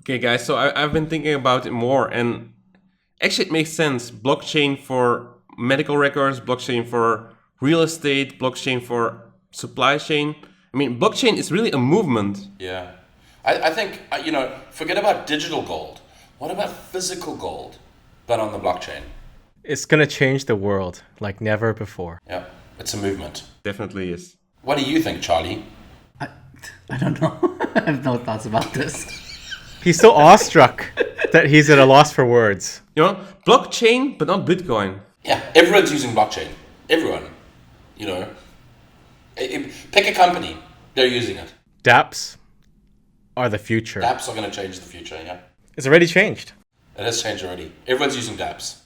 Okay, guys, so I've been thinking about it more, and actually it makes sense. Blockchain for medical records, blockchain for real estate, blockchain for supply chain. I mean, blockchain is really a movement. Yeah. I think, forget about digital gold. What about physical gold, but on the blockchain? It's going to change the world like never before. Yeah, it's a movement. Definitely is. What do you think, Charlie? I don't know. I have no thoughts about this. He's so awestruck that he's at a loss for words. You know, blockchain, but not Bitcoin. Yeah, everyone's using blockchain. Everyone. Pick a company. They're using it. dApps are the future. dApps are going to change the future, yeah. It's already changed. It has changed already. Everyone's using dApps.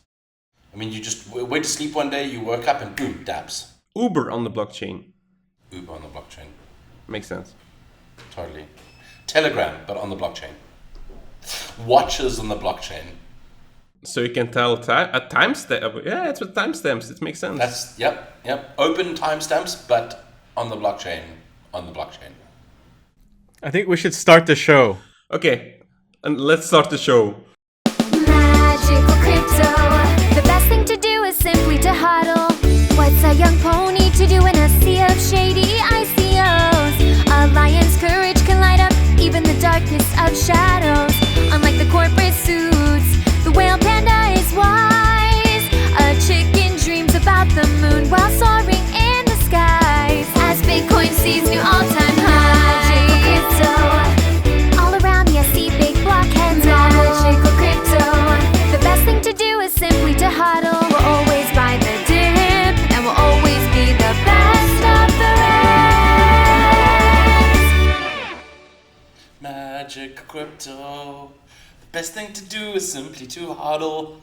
I mean, you just went to sleep one day, you woke up and boom, dApps. Uber on the blockchain. Uber on the blockchain. Makes sense. Totally. Telegram, but on the blockchain. Watches on the blockchain. So you can tell a timestamp. Yeah, it's with timestamps. It makes sense. That's, yep. Open timestamps, but on the blockchain. I think we should start the show. Okay, and let's start the show. Magical crypto. The best thing to do is simply to hodl. What's a young pony to do in a sea of shady ICOs? A lion's courage can light up even the darkest of shadows. Unlike the corporate suits, the whale panda is wise. A chicken dreams about the moon while soaring in the skies. As Bitcoin sees new all-time highs. All around me I see big blockheads. Magical crypto. The best thing to do is simply to hodl. We'll always buy the dip, and we'll always be the best of the rest. Magic crypto. The best thing to do is simply to hodl.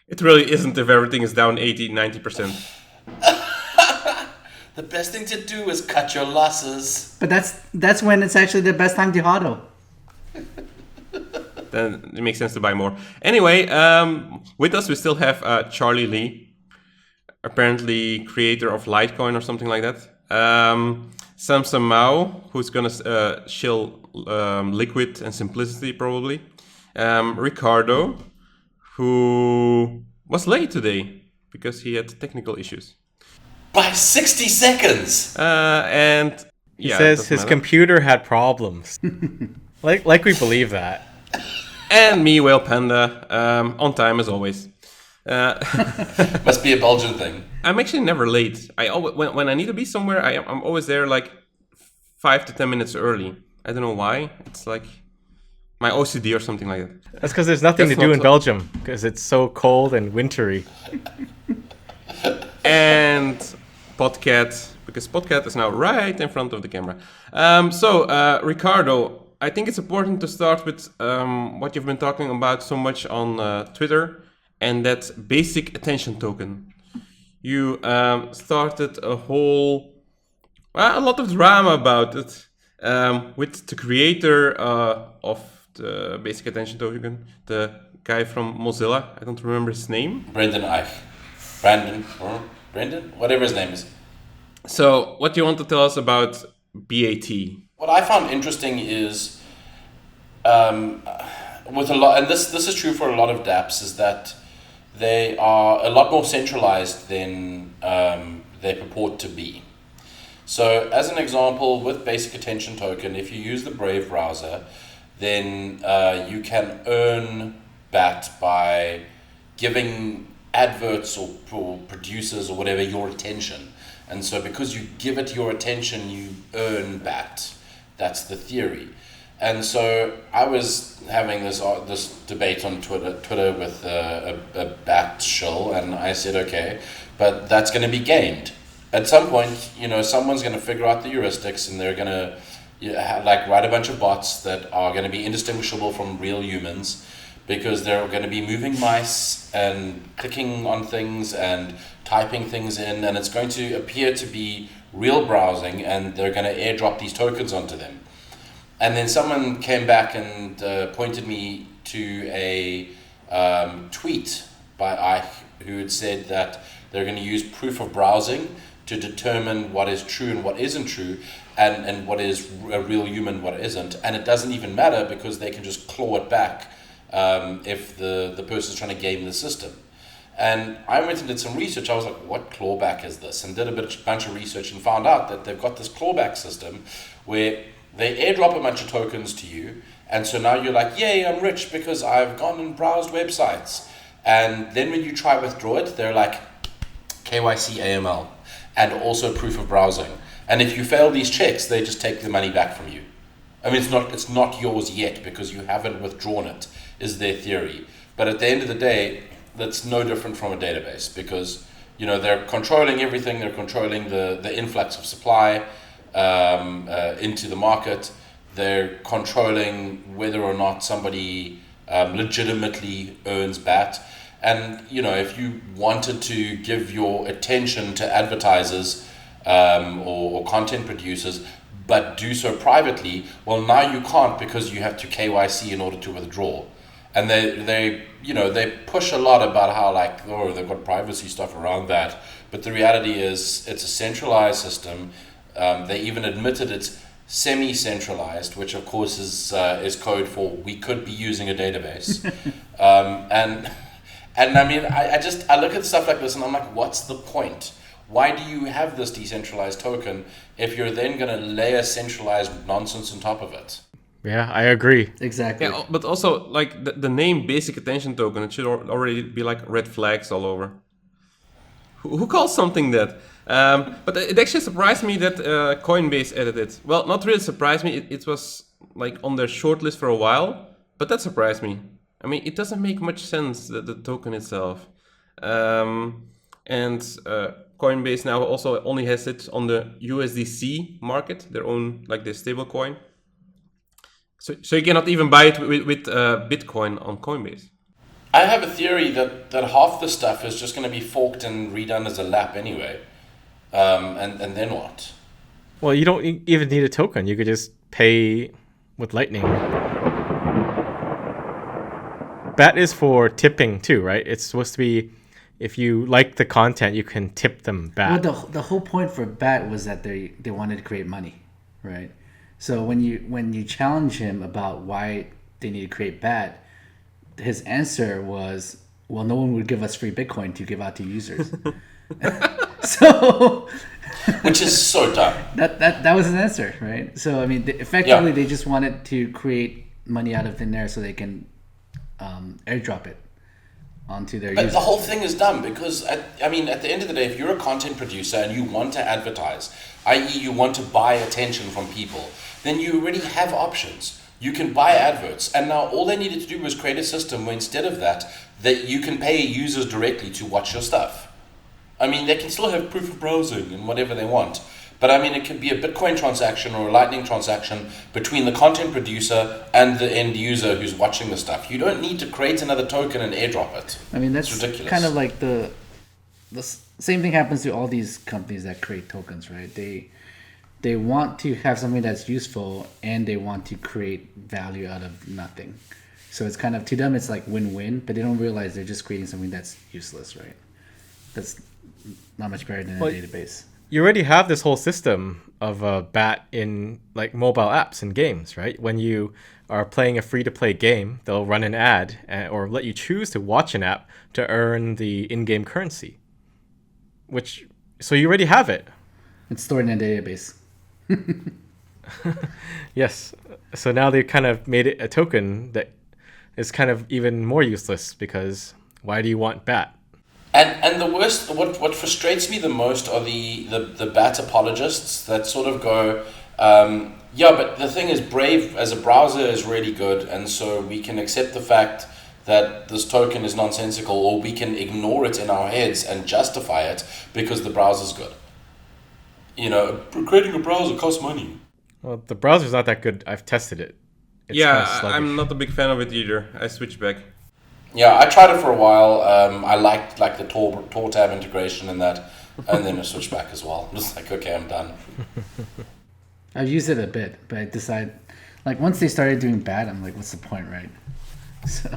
It really isn't if everything is down 80-90%. The best thing to do is cut your losses. But that's when it's actually the best time to hodl. Then it makes sense to buy more. Anyway, with us we still have Charlie Lee, apparently creator of Litecoin or something like that. Samson Mao, who's gonna shill Liquid and Simplicity probably. Ricardo, who was late today because he had technical issues. By 60 seconds! And He yeah, says his computer had problems. like we believe that. And me, Whale Panda, on time as always. Must be a Belgian thing. I'm actually never late. I always, when I need to be somewhere, I'm always there like 5 to 10 minutes early. I don't know why. It's like my OCD or something like that. That's because there's nothing That's to do not in so- Belgium because it's so cold and wintry. And Podcat, because Podcat is now right in front of the camera. Ricardo, I think it's important to start with what you've been talking about so much on Twitter, and that's basic attention token. You started a lot of drama about it with the creator of the basic attention token, the guy from Mozilla. I don't remember his name. Brendan Eich. Brendan? Whatever his name is. So, what do you want to tell us about BAT? What I found interesting is, with a lot, and this is true for a lot of dApps, is that they are a lot more centralized than they purport to be. So, as an example, with Basic Attention Token, if you use the Brave browser, then you can earn BAT by giving adverts or producers or whatever your attention. And so because you give it your attention, you earn BAT. That's the theory. And so I was having this debate on Twitter with a BAT shill, and I said, okay, but that's going to be gamed. At some point, someone's going to figure out the heuristics, and they're going to write a bunch of bots that are going to be indistinguishable from real humans, because they're going to be moving mice and clicking on things and typing things in, and it's going to appear to be real browsing, and they're going to airdrop these tokens onto them. And then someone came back and pointed me to a tweet by Ike, who had said that they're going to use proof of browsing to determine what is true and what isn't true. and what is a real human, what isn't. And it doesn't even matter because they can just claw it back if the person's trying to game the system. And I went and did some research. I was like, what clawback is this? And did a bunch of research and found out that they've got this clawback system where they airdrop a bunch of tokens to you. And so now you're like, yay, I'm rich because I've gone and browsed websites. And then when you try withdraw it, they're like KYC AML and also proof of browsing. And if you fail these checks, they just take the money back from you. I mean, it's not yours yet because you haven't withdrawn it, is their theory. But at the end of the day, that's no different from a database because, you know, they're controlling everything. They're controlling the influx of supply into the market. They're controlling whether or not somebody legitimately earns BAT. And, you know, if you wanted to give your attention to advertisers or content producers, but do so privately, well, now you can't because you have to KYC in order to withdraw. And they push a lot about how, like, oh, they've got privacy stuff around that. But the reality is it's a centralized system. They even admitted it's semi-centralized, which of course is code for we could be using a database. And I mean, I look at stuff like this and I'm like, what's the point? Why do you have this decentralized token if you're then going to layer centralized nonsense on top of it? Yeah, I agree. Exactly. Yeah, but also, like, the name basic attention token, it should already be like red flags all over. Who calls something that? But it actually surprised me that Coinbase added it. Well, not really surprised me. It was like on their shortlist for a while, but that surprised me. I mean, it doesn't make much sense, the token itself. And Coinbase now also only has it on the USDC market, their own, like, the stable coin. So you cannot even buy it with Bitcoin on Coinbase. I have a theory that half the stuff is just going to be forked and redone as a lap anyway. And then what? Well, you don't even need a token. You could just pay with Lightning. BAT is for tipping too, right? It's supposed to be, if you like the content, you can tip them back. Well, the whole point for BAT was that they wanted to create money, right? So when you challenge him about why they need to create BAT, his answer was, well, no one would give us free Bitcoin to give out to users. So, which is so dumb. That was his answer, right? So I mean, effectively, they just wanted to create money out of thin air so they can airdrop it onto their users. But the whole thing is dumb because, at the end of the day, if you're a content producer and you want to advertise, i.e. you want to buy attention from people, then you already have options. You can buy adverts, and now all they needed to do was create a system where instead of that you can pay users directly to watch your stuff. I mean, they can still have proof of browsing and whatever they want, but I mean, it could be a Bitcoin transaction or a Lightning transaction between the content producer and the end user who's watching the stuff. You don't need to create another token and airdrop it. I mean, that's ridiculous. Kind of like the same thing happens to all these companies that create tokens, right? They want to have something that's useful and they want to create value out of nothing. So it's kind of, to them, it's like win-win, but they don't realize they're just creating something that's useless, right? That's not much better than a database. You already have this whole system of BAT in, like, mobile apps and games, right? When you are playing a free-to-play game, they'll run an ad or let you choose to watch an app to earn the in-game currency. So you already have it. It's stored in a database. Yes. So now they've kind of made it a token that is kind of even more useless because why do you want BAT? And the worst, what frustrates me the most are the BAT apologists that sort of go, yeah, but the thing is, Brave as a browser is really good, and so we can accept the fact that this token is nonsensical, or we can ignore it in our heads and justify it because the browser's good. You know, creating a browser costs money. Well, the browser's not that good. I've tested it. It's yeah, kind of sluggish. I'm not a big fan of it either. I switched back. Yeah, I tried it for a while. I liked the Tor tab integration and that, and then I switched back as well. I'm just like, okay, I'm done. I've used it a bit, but I decided, like, once they started doing BAT, I'm like, what's the point, right? So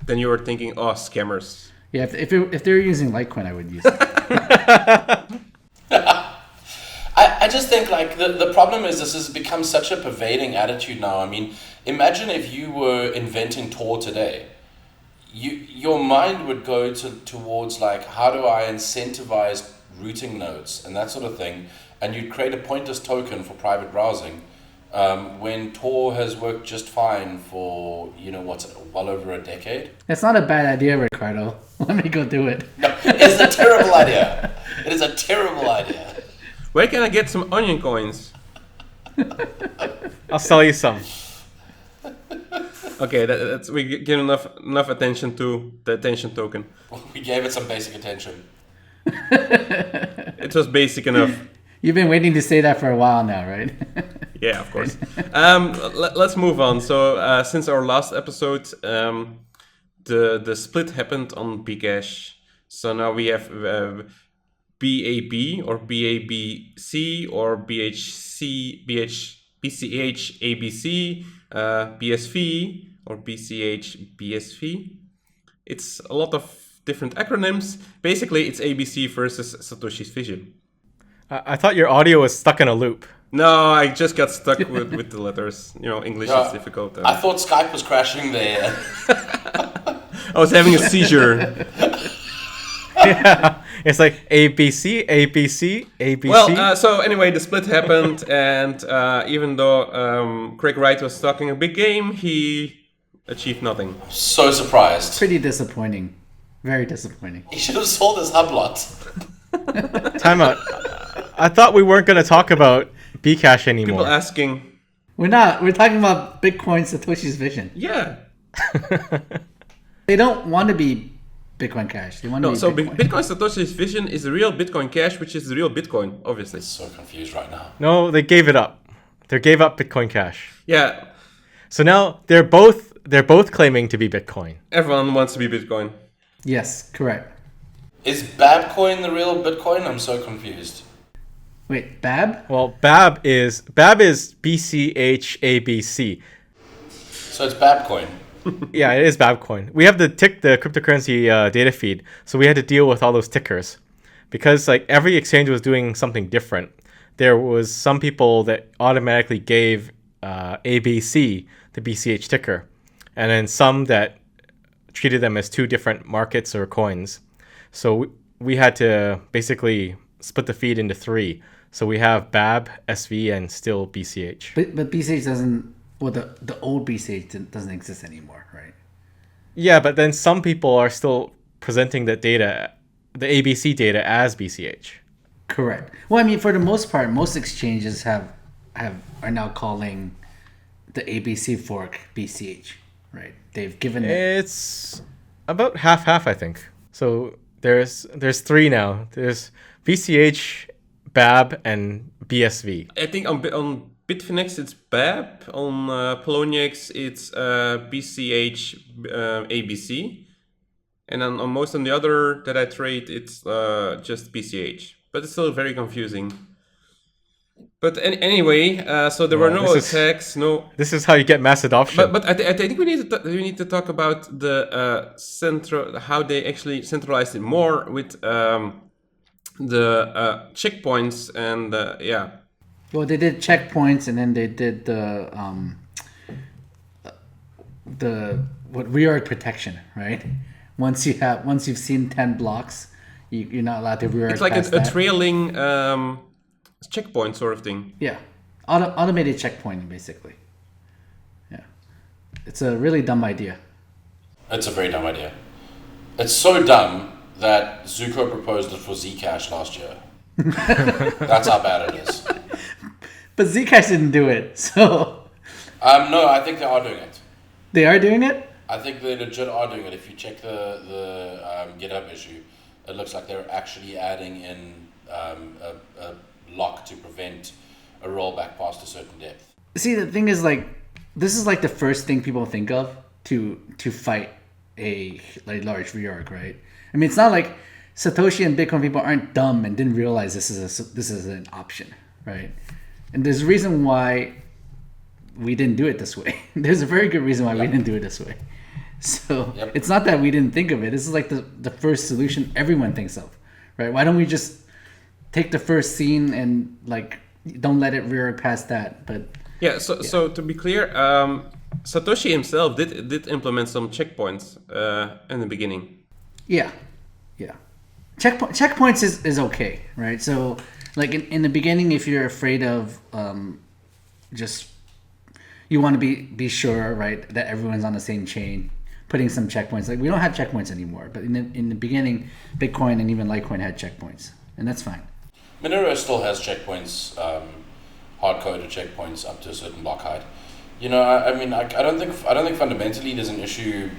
Then you were thinking, oh, scammers. yeah, if they were using Litecoin, I would use it. I I just think like the problem is this has become such a pervading attitude now. I mean, imagine if you were inventing Tor today. Your mind would go towards like, how do I incentivize routing nodes and that sort of thing, and you'd create a pointless token for private browsing when Tor has worked just fine for, well over a decade. It's not a bad idea, Ricardo. Let me go do it. No, it's a terrible idea. It is a terrible idea. Where can I get some onion coins? I'll sell you some. Okay, that's we give enough attention to the attention token. We gave it some basic attention. It was basic enough. You've been waiting to say that for a while now, right? Yeah, of course. Let's move on. So since our last episode, the split happened on BCash. So now we have BAB or BABC or BCH ABC, BSV or BCH BSV. It's a lot of different acronyms. Basically, it's ABC versus Satoshi's vision. I thought your audio was stuck in a loop. No, I just got stuck with the letters. English is difficult. I thought Skype was crashing there. I was having a seizure. Yeah, it's like ABC, ABC, ABC. Well, so anyway, the split happened, and even though Craig Wright was talking a big game, he achieved nothing. So surprised. Pretty disappointing. Very disappointing. He should have sold his hublot. Time out. I thought we weren't going to talk about BCash anymore. People asking. We're not. We're talking about Bitcoin Satoshi's vision. Yeah. They don't want to be Bitcoin Cash. They want to No, be so Bitcoin. Bitcoin Satoshi's vision is the real Bitcoin Cash, which is the real Bitcoin, obviously. So confused right now. No, they gave it up. They gave up Bitcoin Cash. Yeah, So now they're both claiming to be Bitcoin. everyone wants to be Bitcoin. Yes, correct. Is Babcoin the real Bitcoin? I'm so confused. Wait, Bab? Well, BAB is BCHABC. So it's Babcoin. Yeah, it is Babcoin. We have the cryptocurrency data feed, so we had to deal with all those tickers because like every exchange was doing something different. There was some people that automatically gave ABC the BCH ticker, and then some that treated them as two different markets or coins. So we had to basically split the feed into three. So we have BAB, SV, and still BCH. But BCH doesn't. Well, the old BCH doesn't exist anymore, right? Yeah, but then some people are still presenting the data, the ABC data, as BCH. Correct. Well, I mean, for the most part, most exchanges are now calling the ABC fork BCH, right? They've given it. It's about half, I think. So there's three now. There's BCH, BAB, and BSV. I think on Bitfinex it's BAB, on Poloniex it's BCH ABC, and on most on the other that I trade it's just BCH. But it's still very confusing. But anyway, so there were no attacks, no. This is how you get mass adoption. But I think we need to talk about the how they actually centralized it more with the checkpoints and yeah. Well, they did checkpoints, and then they did the reorg protection, right? Once you've seen 10 blocks, you're not allowed to reorg. It's like past a that. trailing checkpoint sort of thing. Yeah, automated checkpointing basically. Yeah, it's a really dumb idea. It's a very dumb idea. It's so dumb that Zuko proposed it for Zcash last year. That's how bad it is. But Zcash didn't do it, so. No, I think they are doing it. They are doing it? I think they legit are doing it. If you check the GitHub issue, it looks like they're actually adding in a lock to prevent a rollback past a certain depth. See, the thing is, like, this is like the first thing people think of to fight a large reorg, right? I mean, it's not like Satoshi and Bitcoin people aren't dumb and didn't realize this is an option, right? And there's a reason why we didn't do it this way. There's a very good reason why we didn't do it this way. So It's not that we didn't think of it. This is like the first solution everyone thinks of, right? Why don't we just take the first scene and like don't let it rear past that. But Yeah. So to be clear, Satoshi himself did implement some checkpoints in the beginning. yeah. Checkpoints is okay, right? So like in the beginning, if you're afraid of just you want to be sure, right, that everyone's on the same chain, putting some checkpoints. Like we don't have checkpoints anymore, but in the beginning, Bitcoin and even Litecoin had checkpoints, and that's fine. Monero still has checkpoints, hard-coded checkpoints up to a certain block height. You know, I mean, I don't think fundamentally there's an issue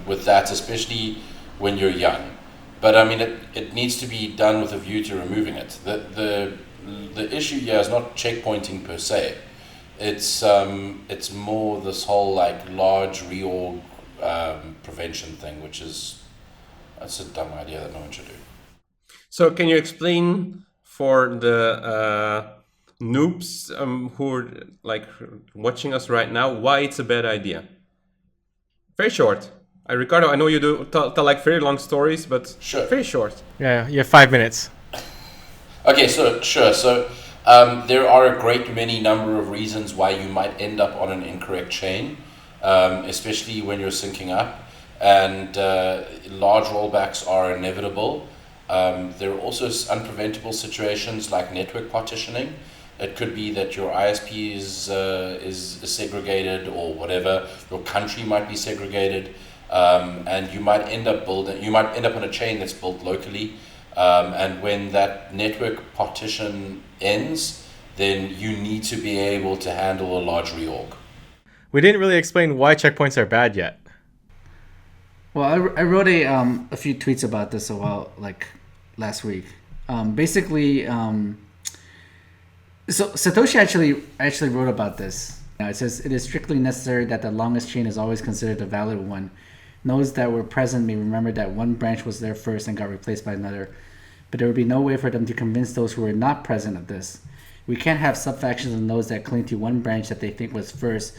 with that, especially when you're young. But I mean, it needs to be done with a view to removing it. The issue here is not checkpointing per se. It's more this whole like large reorg prevention thing, which is that's a dumb idea that no one should do. So can you explain for the noobs who are like watching us right now why it's a bad idea? Very short. Ricardo, I know you do tell like very long stories, but Sure. very short. Yeah, you have 5 minutes. Okay, so sure. So there are a great many number of reasons why you might end up on an incorrect chain, especially when you're syncing up, and large rollbacks are inevitable. There are also unpreventable situations like network partitioning. It could be that your ISP is segregated or whatever. Your country might be segregated, and you might end up on a chain that's built locally. And when that network partition ends, then you need to be able to handle a large reorg. We didn't really explain why checkpoints are bad yet. Well, I wrote a few tweets about this like last week. Basically, so Satoshi actually wrote about this. It says it is strictly necessary that the longest chain is always considered the valid one. Those that were present may remember that one branch was there first and got replaced by another, but there would be no way for them to convince those who were not present of this. We can't have subfactions of those that cling to one branch that they think was first,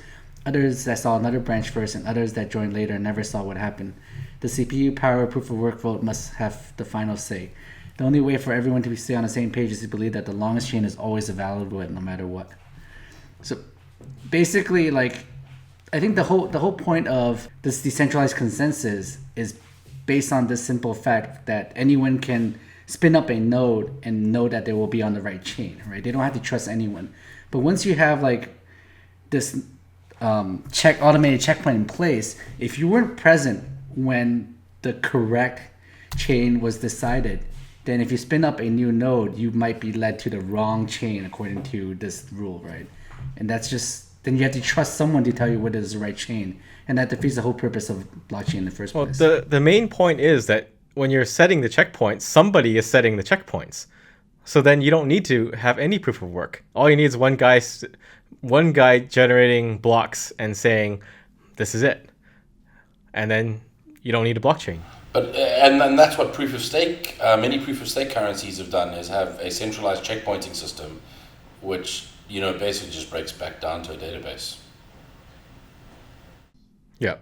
others that saw another branch first, and others that joined later and never saw what happened. The CPU power proof of work vote must have the final say. The only way for everyone to stay on the same page is to believe that the longest chain is always a valid one, no matter what. So basically, like, I think the whole point of this decentralized consensus is based on this simple fact that anyone can spin up a node and know that they will be on the right chain, right? They don't have to trust anyone. But once you have like this automated checkpoint in place, if you weren't present when the correct chain was decided, then if you spin up a new node, you might be led to the wrong chain according to this rule, right? And that's just, then you have to trust someone to tell you what is the right chain. And that defeats the whole purpose of blockchain in the first place. Well, the main point is that when you're setting the checkpoints, somebody is setting the checkpoints. So then you don't need to have any proof of work. All you need is one guy generating blocks and saying, this is it. And then you don't need a blockchain. But and that's what proof of stake, many proof of stake currencies have done, is have a centralized checkpointing system, which basically just breaks back down to a database. Yeah,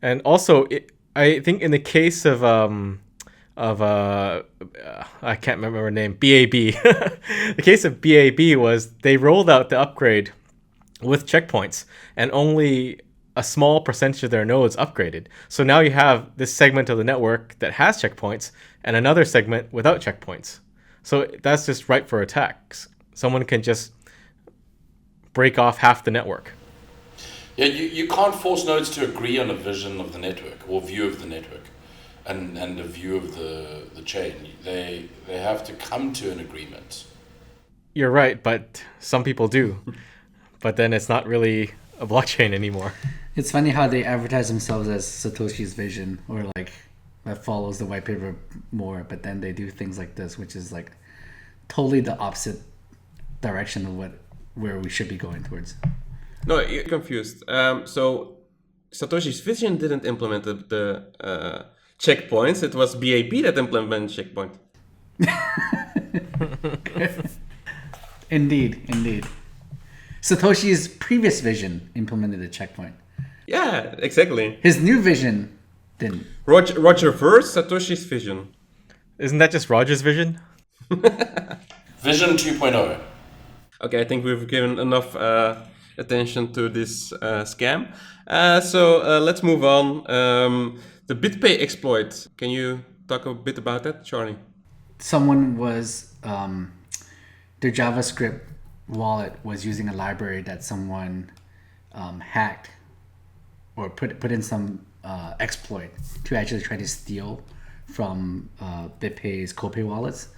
and also I think in the case of I can't remember her name, BAB. The case of BAB was they rolled out the upgrade with checkpoints, and only a small percentage of their nodes upgraded. So now you have this segment of the network that has checkpoints and another segment without checkpoints. So that's just ripe for attacks. Someone can just break off half the network. Yeah, you can't force nodes to agree on a vision of the network or view of the network and a view of the chain. They have to come to an agreement. You're right, but some people do. But then it's not really a blockchain anymore. It's funny how they advertise themselves as Satoshi's vision, or like that follows the white paper more, but then they do things like this, which is like totally the opposite direction of where we should be going towards. No, you're confused. So Satoshi's vision didn't implement the checkpoints. It was BAB that implemented checkpoint. Indeed. Satoshi's previous vision implemented a checkpoint. Yeah, exactly. His new vision didn't. Roger Ver's Satoshi's vision. Isn't that just Roger's vision? Vision 2.0. Okay, I think we've given enough attention to this scam. So let's move on. The BitPay exploit. Can you talk a bit about that, Charlie? Someone was their JavaScript wallet was using a library that someone hacked or put in some exploit to actually try to steal from BitPay's Copay wallets.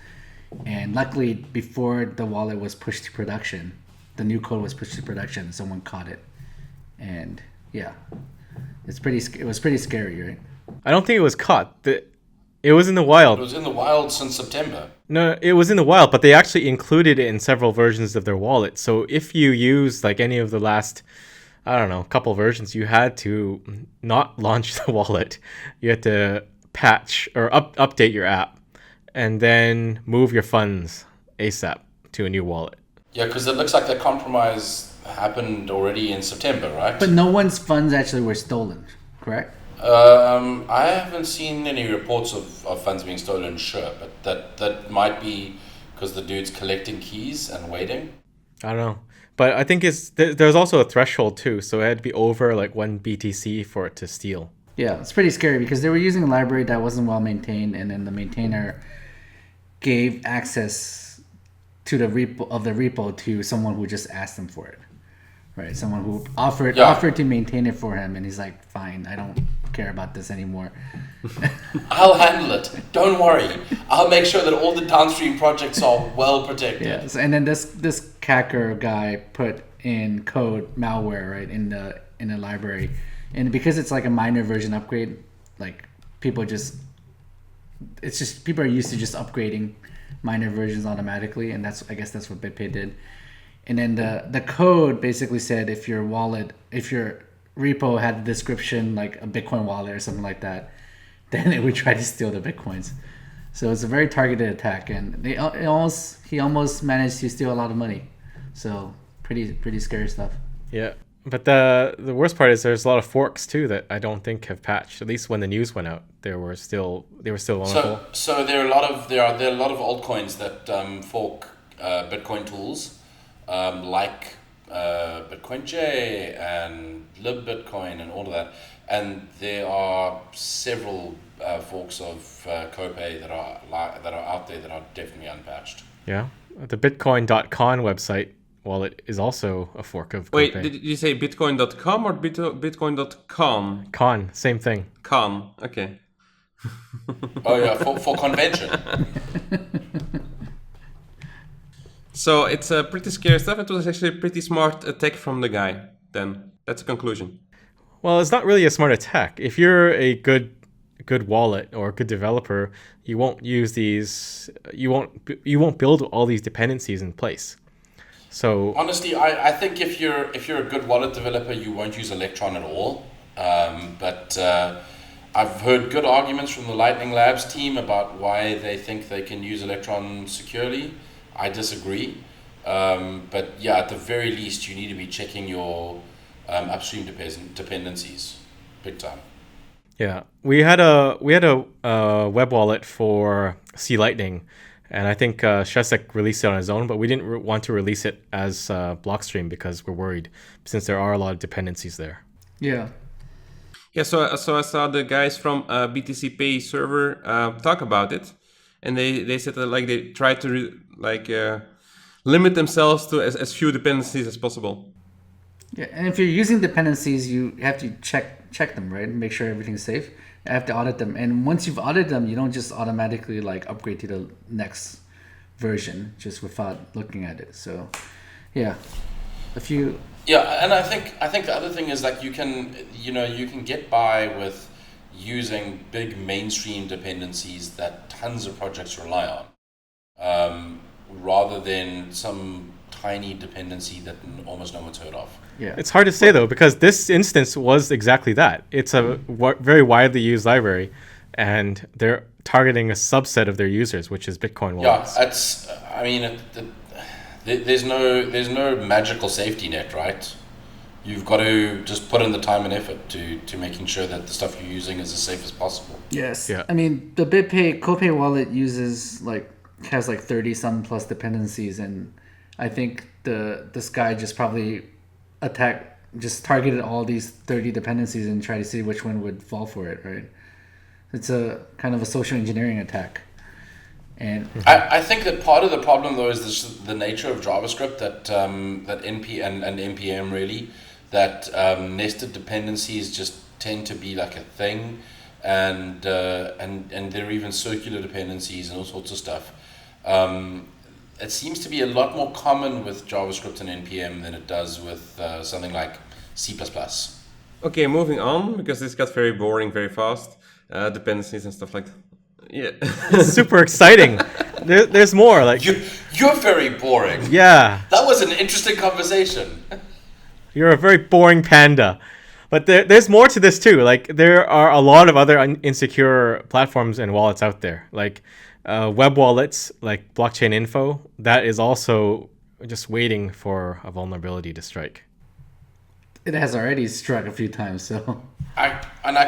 And luckily, before the wallet was pushed to production, the new code was pushed to production. Someone caught it, and yeah, it was pretty scary, right? I don't think it was caught. It was in the wild. It was in the wild since September. No, it was in the wild, but they actually included it in several versions of their wallet. So if you use like any of the last, I don't know, couple versions, you had to not launch the wallet. You had to patch or update your app and then move your funds ASAP to a new wallet. Yeah, because it looks like the compromise happened already in September, right? But no one's funds actually were stolen, correct? I haven't seen any reports of funds being stolen, sure, but that might be because the dude's collecting keys and waiting. I don't know. But I think there's also a threshold too, so it had to be over like 1 BTC for it to steal. Yeah, it's pretty scary because they were using a library that wasn't well maintained, and then the maintainer gave access to the repo to someone who just asked them for it, right? Someone who offered to maintain it for him, and he's like, "Fine, I don't care about this anymore." I'll handle it. Don't worry. I'll make sure that all the downstream projects are well protected. Yes, and then this hacker guy put in code malware right in the library, and because it's like a minor version upgrade, like people are used to just upgrading minor versions automatically, and I guess that's what BitPay did. And then the code basically said if your repo had a description like a Bitcoin wallet or something like that, then it would try to steal the Bitcoins. So it's a very targeted attack, and he almost managed to steal a lot of money. So pretty scary stuff. Yeah. But the worst part is there's a lot of forks too that I don't think have patched. At least when the news went out, they were still vulnerable. So there are a lot of altcoins that fork Bitcoin tools, like Bitcoin J and LibBitcoin and all of that, and there are several forks of Copay that are out there that are definitely unpatched. Yeah, the Bitcoin.con website wallet is also a fork of Copay. Wait, did you say bitcoin.com or bitcoin.con? Con, same thing. Con, okay. Oh yeah, for convention. So it's pretty scary stuff. It was actually a pretty smart attack from the guy. Then that's a conclusion. Well, it's not really a smart attack. If you're a good wallet or a good developer, you won't use these. You won't build all these dependencies in place. So honestly, I think if you're a good wallet developer, you won't use Electron at all. But I've heard good arguments from the Lightning Labs team about why they think they can use Electron securely. I disagree. But yeah, at the very least, you need to be checking your upstream dependencies big time. yeah, we had a web wallet for C Lightning. And I think Shesek released it on his own, but we didn't want to release it as Blockstream because we're worried, since there are a lot of dependencies there. Yeah. Yeah, so I saw the guys from BTC Pay server talk about it, and they said that like they try to limit themselves to as few dependencies as possible. Yeah, and if you're using dependencies, you have to check them, right? Make sure everything's safe. You have to audit them, and once you've audited them, you don't just automatically like upgrade to the next version just without looking at it. So, yeah, Yeah, and I think the other thing is like you can get by with using big mainstream dependencies that tons of projects rely on, rather than some tiny dependency that almost no one's heard of. Yeah, it's hard to say though, because this instance was exactly that. It's a very widely used library, and they're targeting a subset of their users, which is Bitcoin wallets. Yeah, there's no magical safety net, right? You've got to just put in the time and effort to making sure that the stuff you're using is as safe as possible. Yes. Yeah. I mean, the BitPay Copay wallet has 30 some plus dependencies, and I think this guy just probably just targeted all these 30 dependencies and try to see which one would fall for it, right? It's a kind of a social engineering attack. And I think that part of the problem though is the nature of JavaScript that NP and npm really, that nested dependencies just tend to be like a thing, and there are even circular dependencies and all sorts of stuff. It seems to be a lot more common with JavaScript and npm than it does with something like C++. Okay, moving on, because this got very boring very fast. Dependencies and stuff like that. Yeah. It's super exciting. There's more. Like You're very boring. yeah, That was an interesting conversation. you're a very boring panda. But there's more to this too. Like there are a lot of other insecure platforms and wallets out there. Like web wallets, like Blockchain Info, that is also just waiting for a vulnerability to strike. it has already struck a few times, so I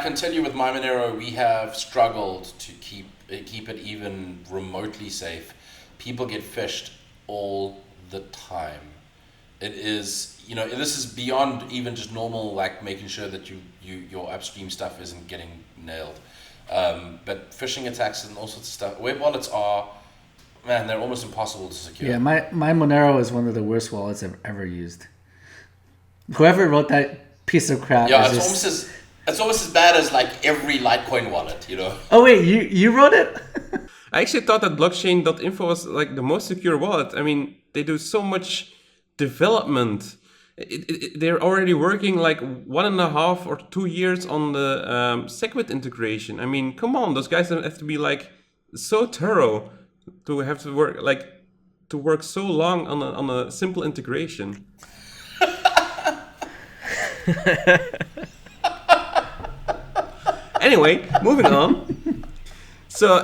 can tell you with my Monero, we have struggled to keep it even remotely safe. People get phished all the time. It is, this is beyond even just normal, like making sure that your upstream stuff isn't getting nailed. But phishing attacks and all sorts of stuff. Web wallets are, man, they're almost impossible to secure. yeah, my Monero is one of the worst wallets I've ever used. Whoever wrote that piece of crap Yeah, is it's almost as bad as like every Litecoin wallet, Oh wait, you wrote it? I actually thought that blockchain.info was like the most secure wallet. I mean, they do so much development. They're already working like 1.5 or 2 years on the SegWit integration. I mean, come on, those guys have to be like so thorough to have to work so long on a simple integration. Anyway, moving on. So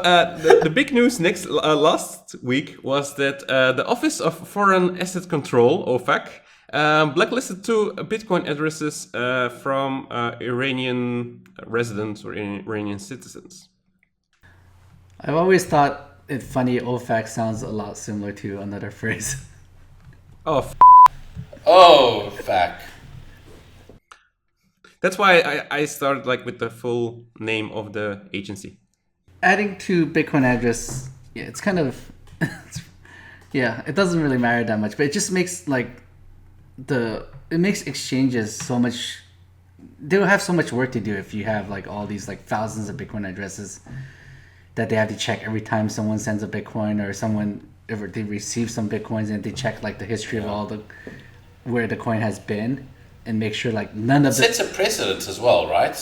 the big news last week was that the Office of Foreign Asset Control, OFAC, blacklisted 2 Bitcoin addresses from Iranian residents or Iranian citizens. I've always thought it funny OFAC sounds a lot similar to another phrase. Oh, fact. That's why I started like with the full name of the agency. Adding to Bitcoin address, yeah, it's kind of, yeah, it doesn't really matter that much, but it just makes it makes exchanges so much, they'll have so much work to do if you have like all these like thousands of Bitcoin addresses that they have to check every time someone sends a Bitcoin, or if they receive some Bitcoins, and they check like the history of all where the coin has been, and make sure like none of Sets a precedent as well, right?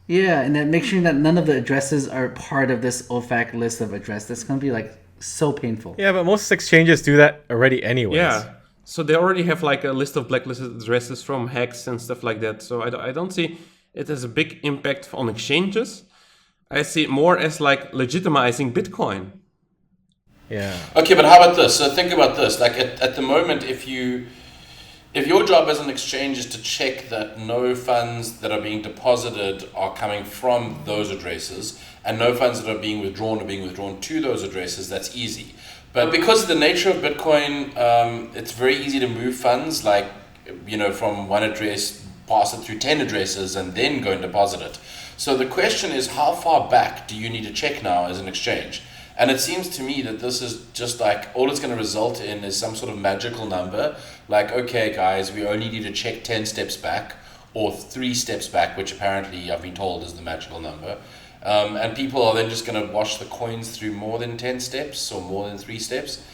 Yeah, and then make sure that none of the addresses are part of this OFAC list of addresses. That's going to be like so painful. Yeah, but most exchanges do that already anyways. Yeah, so they already have like a list of blacklisted addresses from hacks and stuff like that. So I don't see it as a big impact on exchanges. I see it more as like legitimizing Bitcoin. Yeah. Okay, but how about this? So think about this. Like at the moment, if your job as an exchange is to check that no funds that are being deposited are coming from those addresses, and no funds that are being withdrawn to those addresses, that's easy. But because of the nature of Bitcoin, it's very easy to move funds, like, from one address, pass it through 10 addresses, and then go and deposit it. So the question is, how far back do you need to check now as an exchange? And it seems to me that this is just like, all it's going to result in is some sort of magical number. Like, okay, guys, we only need to check 10 steps back, or 3 steps back, which apparently I've been told is the magical number. And people are then just going to wash the coins through more than 10 steps or more than 3 steps.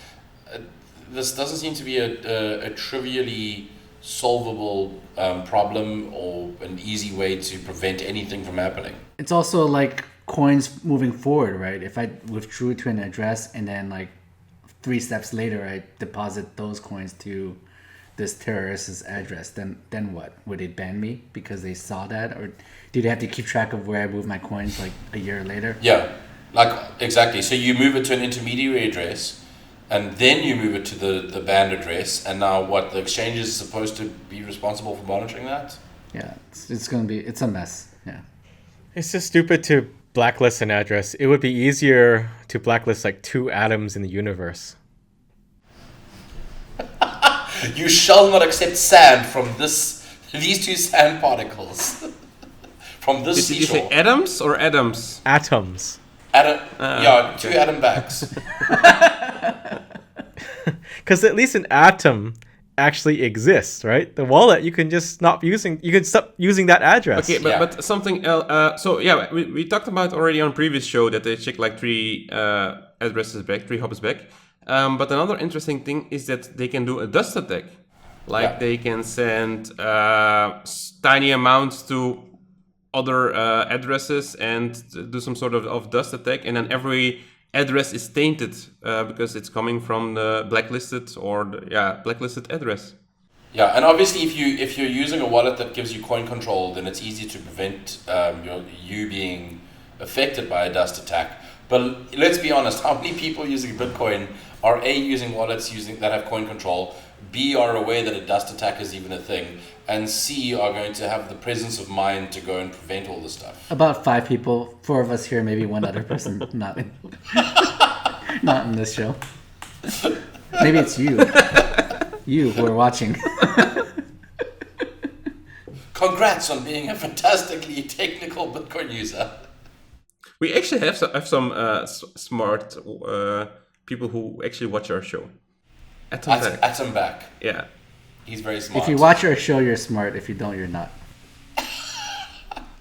This doesn't seem to be a trivially solvable problem or an easy way to prevent anything from happening. It's also like coins moving forward, right? If I withdrew to an address and then like 3 steps later I deposit those coins to this terrorist's address, then what? Would it ban me because they saw that? Or do they have to keep track of where I move my coins like a year later? Yeah, like exactly. So you move it to an intermediary address, and then you move it to the banned address, and now what? The exchange is supposed to be responsible for monitoring that? Yeah, it's a mess. Yeah. It's just stupid to blacklist an address. It would be easier to blacklist like 2 atoms in the universe. You shall not accept sand from these two sand particles from this Did you say seashore. atoms or Adams? Atoms. Two atom bags. Because at least an atom actually exists, right? The wallet, you can just stop using. You can stop using that address. Okay, Yeah. but something else. So yeah, we talked about already on previous show that they check like three addresses back, 3 hops back. But another interesting thing is that they can do a dust attack. Like Yeah. they can send tiny amounts to other addresses and do some sort of dust attack, and then every address is tainted because it's coming from the blacklisted or blacklisted address. Yeah, and obviously, if you're using a wallet that gives you coin control, then it's easy to prevent you being affected by a dust attack. But let's be honest, how many people using Bitcoin are A, using wallets that have coin control, B, are aware that a dust attack is even a thing, and C, are going to have the presence of mind to go and prevent all this stuff? About 5 people, 4 of us here, maybe one other person not in, not in this show. Maybe it's you who are watching. Congrats on being a fantastically technical Bitcoin user. We actually have some smart people who actually watch our show. Atom back. Yeah. He's very smart. If you watch our show, you're smart. If you don't, you're not.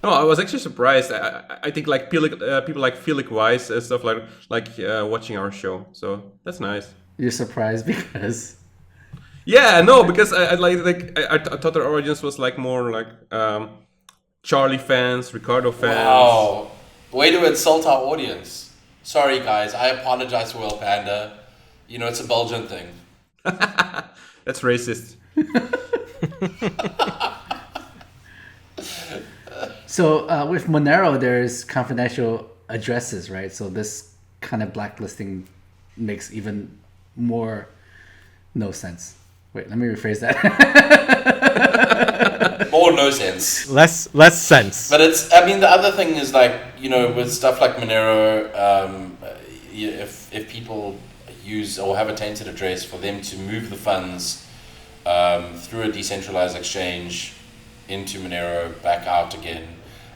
No, I was actually surprised. I think like people like Felix Weiss and stuff like watching our show. So that's nice. You're surprised because... Yeah, no, because I thought our audience was like more like Charlie fans, Ricardo fans. Wow. Way to insult our audience. Sorry, guys. I apologize for Will Panda. You know, it's a Belgian thing. That's racist. So with Monero, there's confidential addresses, right? So this kind of blacklisting makes even more no sense. Wait, let me rephrase that. More no sense. Less sense. But I mean, the other thing is like, you know, with stuff like Monero, if people use or have a tainted address, for them to move the funds through a decentralized exchange into Monero, back out again.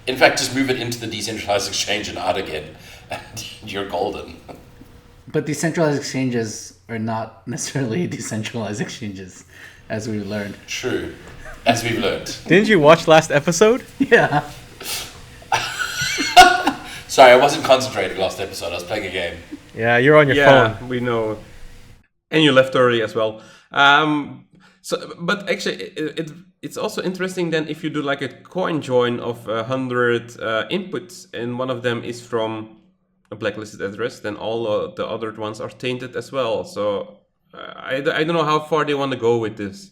In fact, just move it into the decentralized exchange and out again, and you're golden. But decentralized exchanges are not necessarily decentralized exchanges, as we've learned. True, as we've learned. Didn't you watch last episode? Yeah. Sorry, I wasn't concentrating last episode. I was playing a game. Yeah, you're on your phone. We know. And you left early as well. But actually, it's also interesting then if you do like a coin join of 100 inputs and one of them is from a blacklisted address, then all the other ones are tainted as well. So I don't know how far they want to go with this.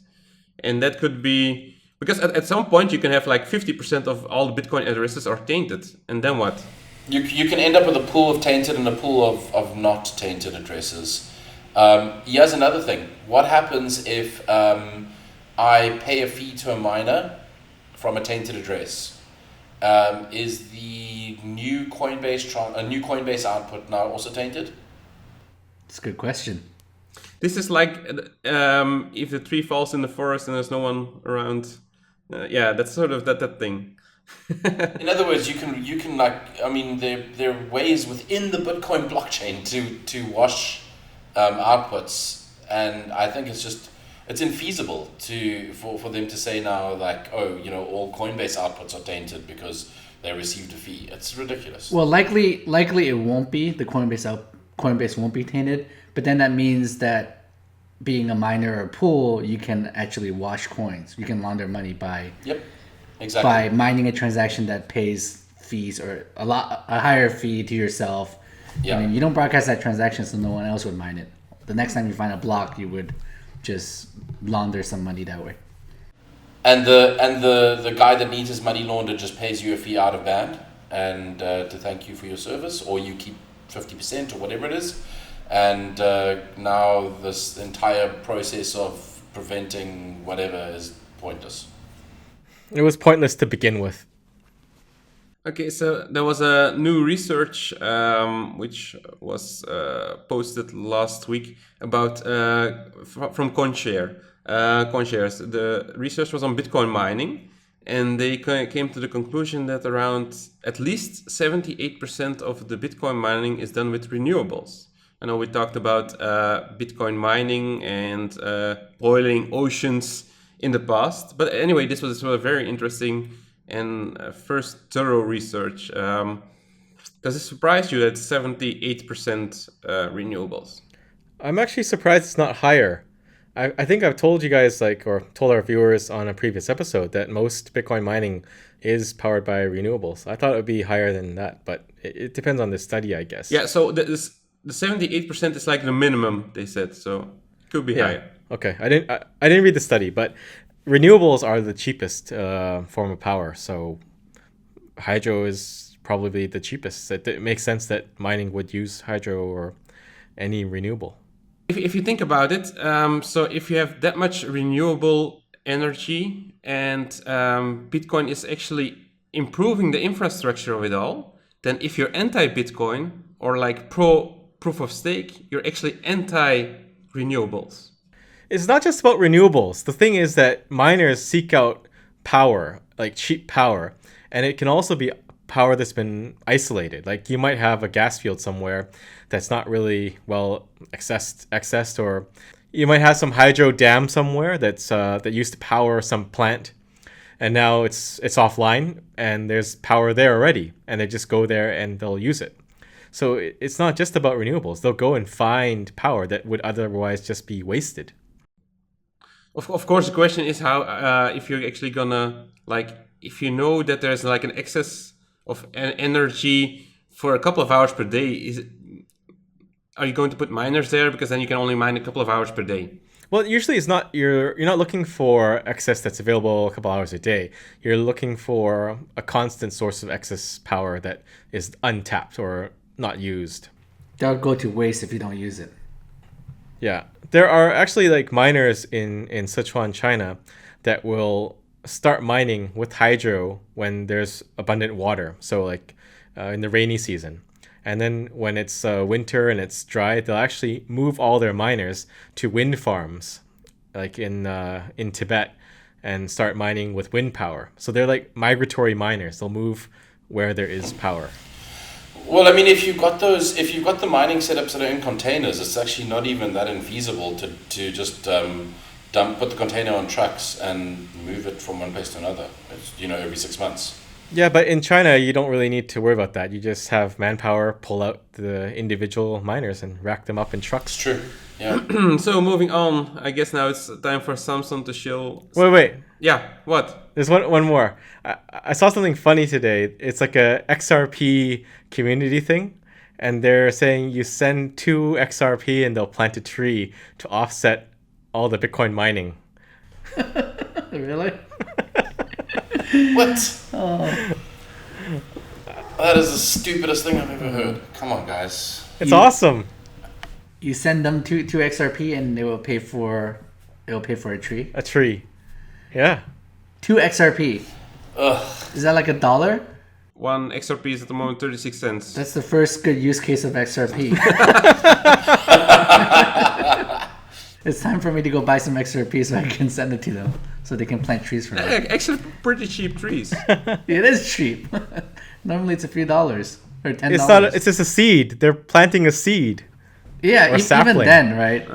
And that could be... Because at some point you can have like 50% of all the Bitcoin addresses are tainted. And then what? You can end up with a pool of tainted and a pool of not tainted addresses. Here's another thing. What happens if I pay a fee to a miner from a tainted address? Is the new Coinbase output now also tainted? It's a good question. This is like if the tree falls in the forest and there's no one around. That's sort of that thing. In other words, you can like, I mean, there are ways within the Bitcoin blockchain to wash outputs, and I think it's infeasible for them to say now like, oh, you know, all Coinbase outputs are tainted because they received a fee. It's ridiculous. Well, likely it won't be. The Coinbase won't be tainted, but then that means that being a miner or a pool, you can actually wash coins. You can launder money by Exactly. by mining a transaction that pays fees or a higher fee to yourself. Yeah. I mean, you don't broadcast that transaction, so no one else would mine it. The next time you find a block, you would just launder some money that way. And the guy that needs his money laundered just pays you a fee out of band and to thank you for your service, or you keep 50% or whatever it is. And now this entire process of preventing whatever is pointless. It was pointless to begin with. Okay, so there was a new research which was posted last week about from CoinShare. CoinShares. The research was on Bitcoin mining, and they came to the conclusion that around at least 78% of the Bitcoin mining is done with renewables. I know we talked about Bitcoin mining and boiling oceans in the past, but anyway, this was a very interesting and first thorough research. Does it surprise you that 78% renewables? I'm actually surprised it's not higher. I think I've told you guys, like, or told our viewers on a previous episode, that most Bitcoin mining is powered by renewables. I thought it would be higher than that, but it depends on the study, I guess. Yeah, so the 78% is like the minimum, they said, so it could be higher. Okay, I didn't read the study, but renewables are the cheapest form of power, so hydro is probably the cheapest. It makes sense that mining would use hydro or any renewable. If you think about it, so if you have that much renewable energy and Bitcoin is actually improving the infrastructure of it all, then if you're anti-Bitcoin or like pro-proof of stake, you're actually anti-renewables. It's not just about renewables. The thing is that miners seek out power, like cheap power, and it can also be power that's been isolated. Like you might have a gas field somewhere that's not really well accessed, or you might have some hydro dam somewhere that used to power some plant, and now it's offline and there's power there already, and they just go there and they'll use it. So it's not just about renewables. They'll go and find power that would otherwise just be wasted. Of course, the question is how if you're actually gonna if you know that there's like an excess of energy for a couple of hours per day, are you going to put miners there because then you can only mine a couple of hours per day? Well, usually it's not you're not looking for excess that's available a couple hours a day. You're looking for a constant source of excess power that is untapped or not used. That'll go to waste if you don't use it. Yeah. There are actually like miners in Sichuan, China that will start mining with hydro when there's abundant water. So like in the rainy season. And then when it's winter and it's dry, they'll actually move all their miners to wind farms, like in Tibet, and start mining with wind power. So they're like migratory miners. They'll move where there is power. Well, I mean, if you've got the mining setups that are in containers, it's actually not even that infeasible to just put the container on trucks and move it from one place to another. It's, every 6 months. Yeah, but in China, you don't really need to worry about that. You just have manpower pull out the individual miners and rack them up in trucks. It's true. Yeah. So moving on, I guess now it's time for Samson to show. Wait. Yeah, what? There's one more. I saw something funny today. It's like a XRP community thing, and they're saying you send 2 XRP and they'll plant a tree to offset all the Bitcoin mining. Really? What? Oh. That is the stupidest thing I've ever heard. Come on, guys. It's awesome. You send them two XRP and they will pay for a tree. A tree. Yeah. 2 XRP. Ugh. Is that like $1? 1 XRP is at the moment 36 cents. That's the first good use case of XRP. It's time for me to go buy some XRP so I can send it to them so they can plant trees for me. Actually, pretty cheap trees. It is cheap. Normally it's a few dollars or $10. It's not. It's just a seed. They're planting a seed. Yeah, even then, right?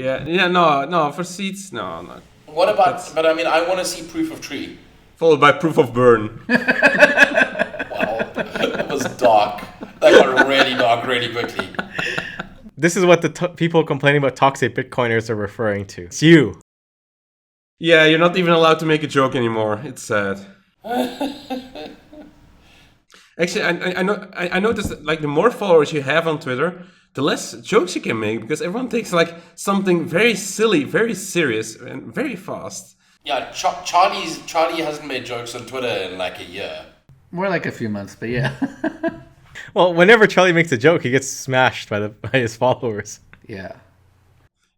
No, for seeds, no. What about? But I mean, I want to see proof of tree. Followed by proof of burn. Wow, that was dark. That got really dark really quickly. This is what the people complaining about toxic Bitcoiners are referring to. It's you. Yeah, you're not even allowed to make a joke anymore. It's sad. Actually, I noticed that, like, the more followers you have on Twitter, the less jokes you can make, because everyone takes like something very silly, very serious, and very fast. Yeah, Charlie hasn't made jokes on Twitter in like a year. More like a few months, but yeah. Well, whenever Charlie makes a joke, he gets smashed by his followers. Yeah.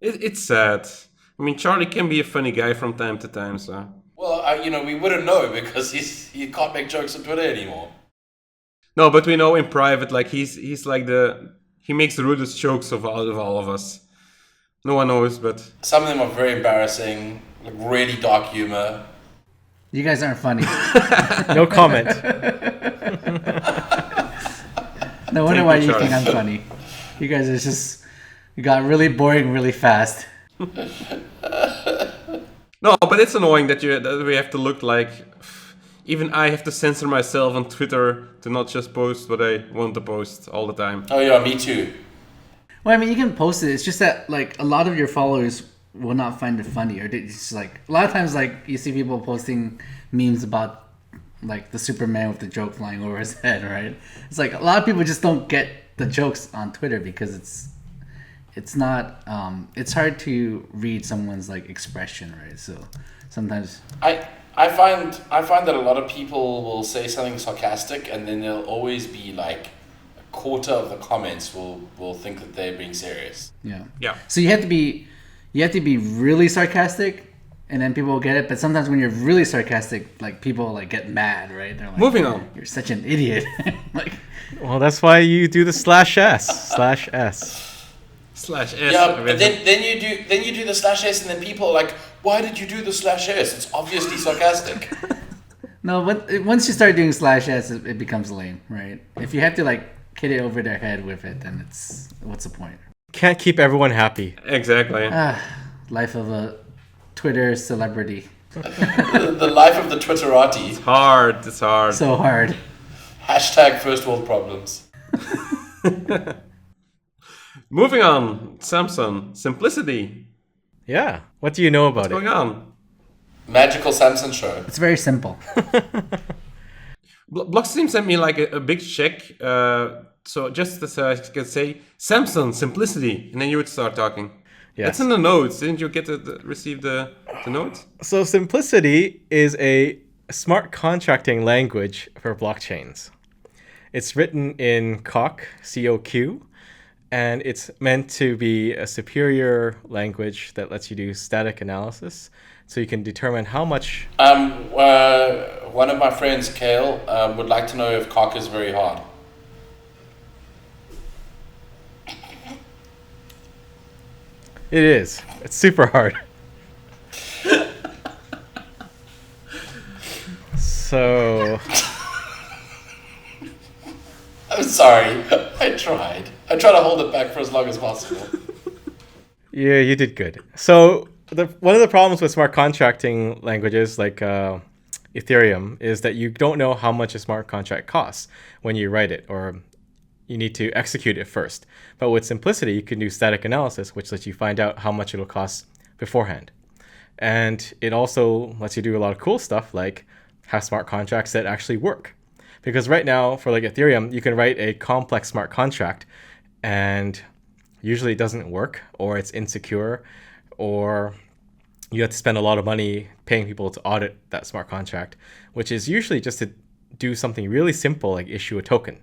It's sad. I mean, Charlie can be a funny guy from time to time, so. Well, we wouldn't know because he can't make jokes on Twitter anymore. No, but we know in private, like he's like he makes the rudest jokes of all of us. No one knows, but Some of them are very embarrassing, like really dark humor. You guys aren't funny. No comment. No wonder Thank why you, you Charlie. think I'm funny. You guys are just, you got really boring really fast. no, but it's annoying that we have to look like. Even I have to censor myself on Twitter to not just post what I want to post all the time. Oh yeah, me too. Well, I mean, you can post it. It's just that like a lot of your followers will not find it funny, or it's just like a lot of times like you see people posting memes about like the Superman with the joke flying over his head, right? It's like a lot of people just don't get the jokes on Twitter because it's not it's hard to read someone's like expression, right? So sometimes I find that a lot of people will say something sarcastic, and then there'll always be like a quarter of the comments will think that they're being serious. yeah. Yeah. So you have to be really sarcastic, and then people will get it. But sometimes when you're really sarcastic, like people like get mad, right? They're like, Moving on. You're such an idiot. Like, Well, that's why you do the /s. /S. Yeah, but then you do the /s, and then people are like, why did you do the /s? It's obviously sarcastic. no, but once you start doing /s, it becomes lame, right? If you have to like hit it over their head with it, then it's what's the point? Can't keep everyone happy. Exactly. Life of a Twitter celebrity. The life of the Twitterati. It's hard. So hard. Hashtag first world problems. Moving on. Samsung. Simplicity. Yeah. What do you know about What's going it? on? Magical Samson show. It's very simple. Blockstream sent me like a big check. So just as I could say, Samsung Simplicity, and then you would start talking. Yes. That's in the notes. Didn't you get to receive the notes? So Simplicity is a smart contracting language for blockchains. It's written in COQ, C-O-Q, and it's meant to be a superior language that lets you do static analysis, so you can determine how much. One of my friends, Kale, would like to know if cock is very hard. It is. It's super hard. So I'm sorry. I tried. I tried to hold it back for as long as possible. yeah, you did good. So one of the problems with smart contracting languages like Ethereum is that you don't know how much a smart contract costs when you write it, or you need to execute it first. But with Simplicity, you can do static analysis, which lets you find out how much it'll cost beforehand. And it also lets you do a lot of cool stuff like have smart contracts that actually work. Because right now, for like Ethereum, you can write a complex smart contract and usually it doesn't work, or it's insecure, or you have to spend a lot of money paying people to audit that smart contract, which is usually just to do something really simple like issue a token.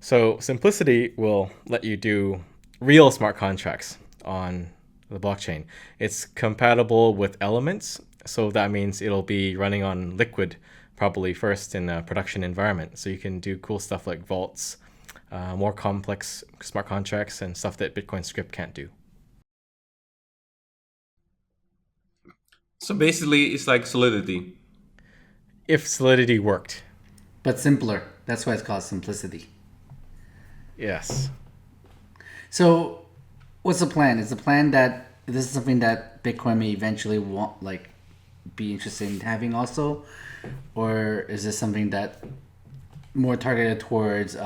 So Simplicity will let you do real smart contracts on the blockchain. It's compatible with elements, so that means it'll be running on Liquid probably first in a production environment. So you can do cool stuff like vaults, more complex smart contracts, and stuff that Bitcoin script can't do. So basically, it's like Solidity. If Solidity worked. But simpler. That's why it's called Simplicity. Yes. So what's the plan? Is the plan that this is something that Bitcoin may eventually want, like, be interested in having also? Or is this something that more targeted towards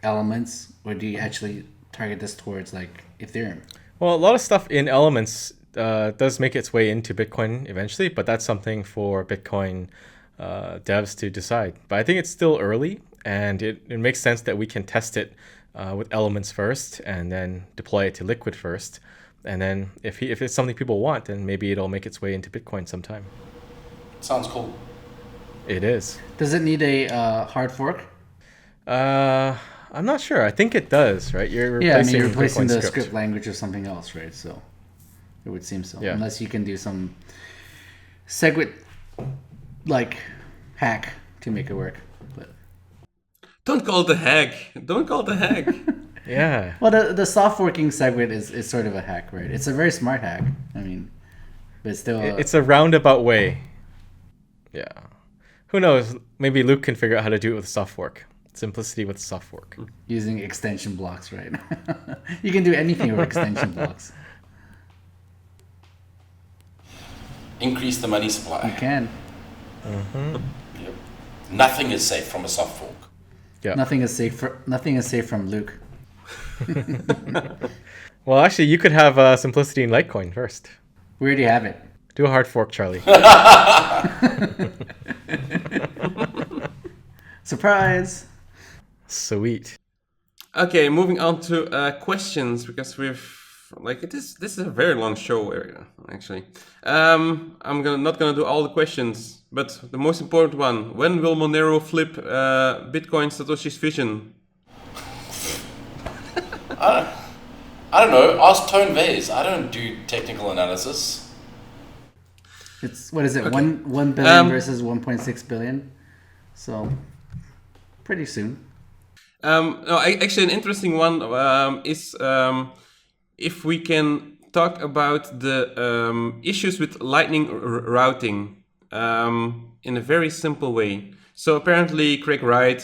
elements? Or do you actually target this towards, like, Ethereum? Well, a lot of stuff in elements does make its way into Bitcoin eventually, but that's something for Bitcoin devs to decide. But I think it's still early, and it makes sense that we can test it with elements first and then deploy it to Liquid first. And then if it's something people want, then maybe it'll make its way into Bitcoin sometime. Sounds cool. It is. Does it need a hard fork? I'm not sure. I think it does, right? You're You're replacing Bitcoin the script language with something else, right? So it would seem so. Yeah. Unless you can do some SegWit like hack to make it work. But Don't call it a hack. Don't call it a hack. Yeah. Well, the soft working segment is sort of a hack, right? It's a very smart hack. I mean, but it's still. It's a roundabout way. Yeah. Who knows? Maybe Luke can figure out how to do it with soft fork. Simplicity with soft fork. Using extension blocks, right? You can do anything with extension blocks. Increase the money supply. You can. Yep. Nothing is safe from a soft fork. Yeah. Nothing is safe from Luke. Well, actually, you could have simplicity in Litecoin first. We already have it. Do a hard fork, Charlie. Surprise! Sweet. Okay, moving on to questions, because this is a very long show actually. I'm not gonna do all the questions, but the most important one: when will Monero flip Bitcoin Satoshi's vision? I don't know. Ask Tone Vase. I don't do technical analysis. It's what is it? Okay. 1 billion versus 1.6 billion. So pretty soon. No, actually, an interesting one is if we can talk about the issues with Lightning routing in a very simple way. So apparently, Craig Wright,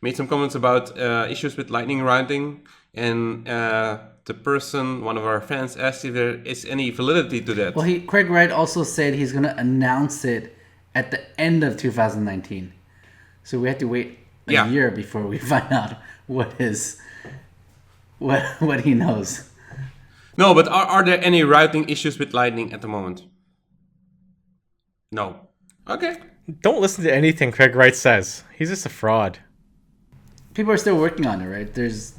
made some comments about issues with Lightning routing, and the person, one of our fans, asked if there is any validity to that. Well, Craig Wright also said he's going to announce it at the end of 2019. So we have to wait a year before we find out what he knows. No, but are there any routing issues with Lightning at the moment? No. Okay. Don't listen to anything Craig Wright says. He's just a fraud. People are still working on it, right? There's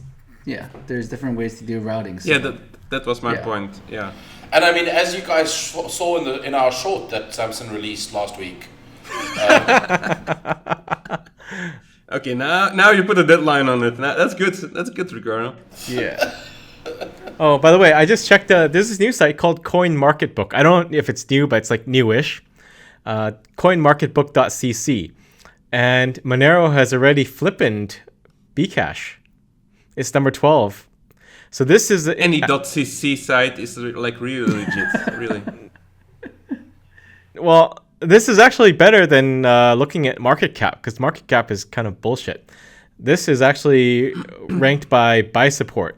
different ways to do routing. So. Yeah, that was my point. Yeah. And I mean, as you guys saw in our short that Samson released last week. Okay, now you put a deadline on it. That's good. That's good, Ricardo. Yeah. Oh, by the way, I just checked. There's this new site called Coin Market Book. I don't know if it's new, but it's like newish. Coinmarketbook.cc, and Monero has already flippened BCash. It's number 12. So this is Any .cc site is like really legit, really. Well, this is actually better than looking at market cap, because market cap is kind of bullshit. This is actually ranked by buy support.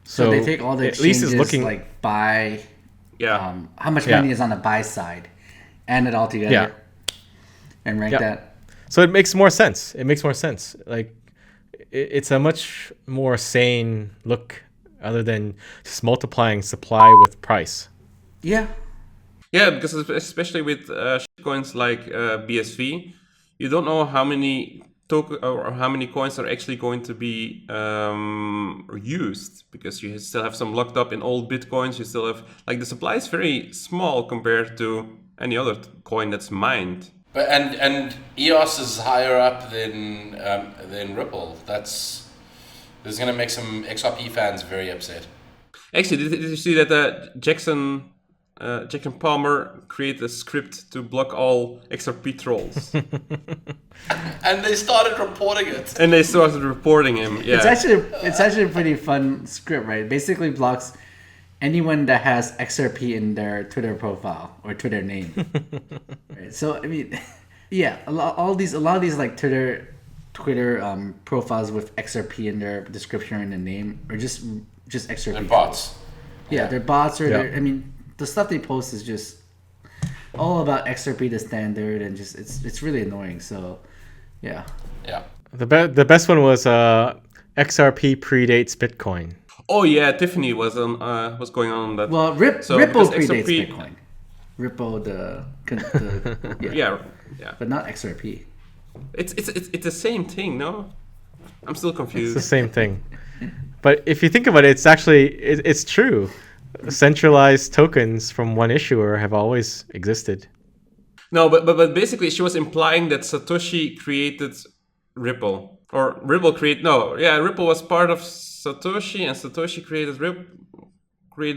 So they take all the exchanges, like buy, how much money is on the buy side, add it all together, and rank that. So it makes more sense. Like, it's a much more sane look, other than just multiplying supply with price. Yeah. Yeah, because especially with coins like BSV, you don't know how many or how many coins are actually going to be used, because you still have some locked up in old Bitcoins. You still have, like, the supply is very small compared to any other coin that's mined. But and EOS is higher up than Ripple. This is gonna make some XRP fans very upset. Actually, did you see that Jackson Palmer created a script to block all XRP trolls? And they started reporting it. And they started reporting him. Yeah. It's actually a pretty fun script, right? It basically blocks anyone that has XRP in their Twitter profile or Twitter name. Right? So I mean, yeah, a lot of these like Twitter profiles with XRP in their description and the name, or just XRP. They're bots. Yeah, they're bots, or I mean, the stuff they post is just all about XRP the standard, and just it's really annoying. So, yeah. Yeah. The best one was XRP predates Bitcoin. Oh yeah, Tiffany was going on that. Well, Ripple predates Bitcoin. Ripple yeah, but not XRP. It's the same thing, no? I'm still confused. It's the same thing. But if you think about it, it's actually it's true. Centralized tokens from one issuer have always existed. No, but basically she was implying that Satoshi created Ripple, or Ripple Ripple was part of Satoshi, and Satoshi created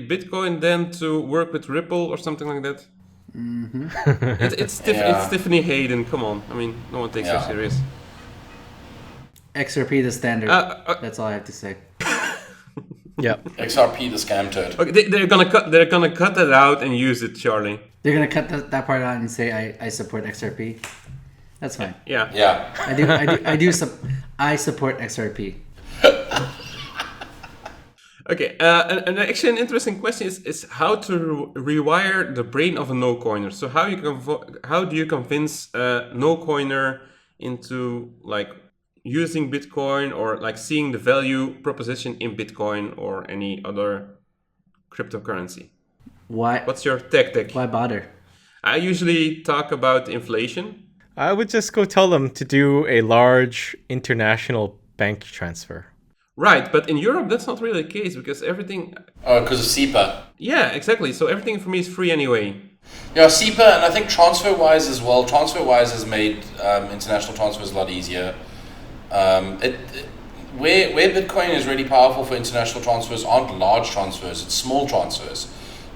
Bitcoin then to work with Ripple or something like that. Mm-hmm. It's Tiffany Hayden. Come on, I mean, no one takes her serious. XRP the standard. That's all I have to say. Yep. XRP the scam turd. Okay, they're gonna cut that out and use it, Charlie. They're gonna cut that part out and say I support XRP. That's fine. Yeah. Yeah. I support XRP. Okay, and actually an interesting question is how to rewire the brain of a no-coiner. So how do you convince a no-coiner into like using Bitcoin or like seeing the value proposition in Bitcoin or any other cryptocurrency? Why? What's your tactic? Why bother? I usually talk about inflation. I would just go tell them to do a large international bank transfer. Right, but in Europe that's not really the case because everything... Oh, because of SEPA. Yeah, exactly. So everything for me is free anyway. Yeah, SEPA, and I think TransferWise as well. TransferWise has made international transfers a lot easier. Where Bitcoin is really powerful for international transfers aren't large transfers, it's small transfers.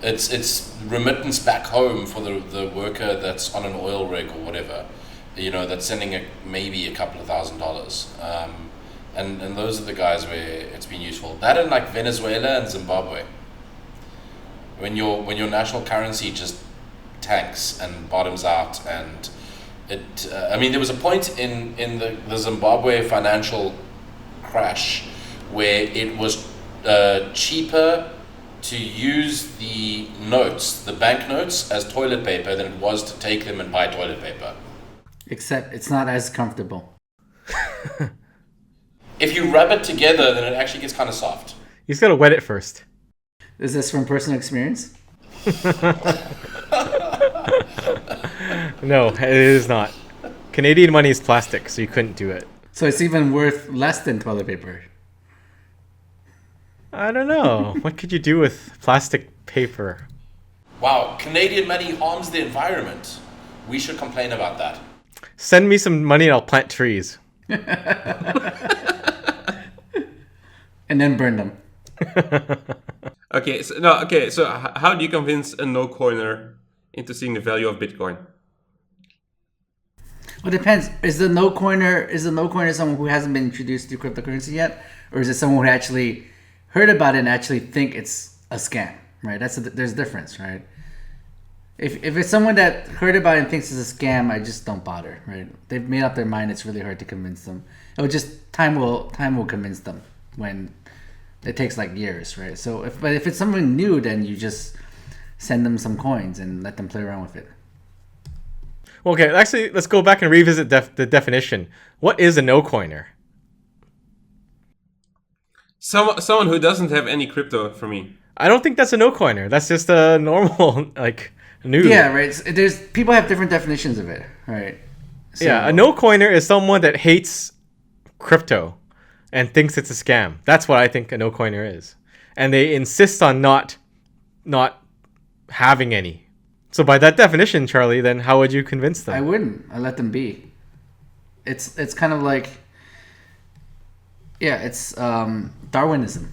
It's remittance back home for the worker that's on an oil rig or whatever, that's sending maybe a couple of $1,000s. And those are the guys where it's been useful. That in like Venezuela and Zimbabwe, when your national currency just tanks and bottoms out, and there was a point in the Zimbabwe financial crash where it was cheaper to use the bank notes as toilet paper than it was to take them and buy toilet paper. Except it's not as comfortable. If you rub it together, then it actually gets kind of soft. You just gotta wet it first. Is this from personal experience? No, it is not. Canadian money is plastic, so you couldn't do it. So it's even worth less than toilet paper. I don't know. What could you do with plastic paper? Wow, Canadian money harms the environment. We should complain about that. Send me some money and I'll plant trees. And then burn them. Okay, so how do you convince a no-coiner into seeing the value of Bitcoin? Well, it depends. Is the no coiner someone who hasn't been introduced to cryptocurrency yet, or is it someone who actually heard about it and actually think it's a scam? Right. There's a difference, right? If it's someone that heard about it and thinks it's a scam, I just don't bother. Right. They've made up their mind. It's really hard to convince them. It will just time will convince them when it takes like years, right? So if it's something new, then you just send them some coins and let them play around with it. Okay, actually, let's go back and revisit the definition. What is a no-coiner? Someone who doesn't have any crypto for me. I don't think that's a no-coiner. That's just a normal, like, noob. Yeah, right. There's people have different definitions of it, right? So, Yeah, a no-coiner is someone that hates crypto and thinks it's a scam. That's what I think a no-coiner is. And they insist on not having any. So by that definition, Charlie, then how would you convince them? I wouldn't. I let them be. It's kind of like, yeah, it's Darwinism.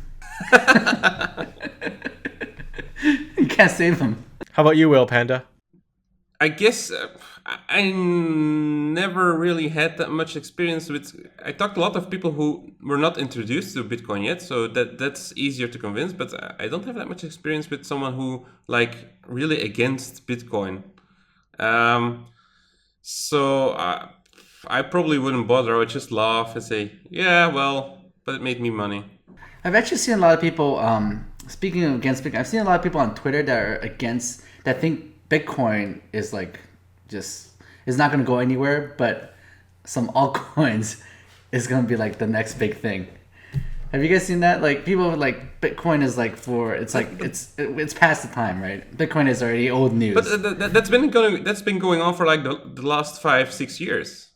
You can't save them. How about you, Will Panda? I guess I never really had that much experience with... I talked to a lot of people who were not introduced to Bitcoin yet, so that's easier to convince, but I don't have that much experience with someone who, like, really against Bitcoin. So I probably wouldn't bother. I would just laugh and say, yeah, well, but it made me money. I've actually seen a lot of people, speaking of against Bitcoin, I've seen a lot of people on Twitter that think Bitcoin is like is not going to go anywhere, but some altcoins is going to be like the next big thing. Have you guys seen that? Like people like Bitcoin is like it's past the time, right? Bitcoin is already old news. But that's been going on for like the last 5-6 years.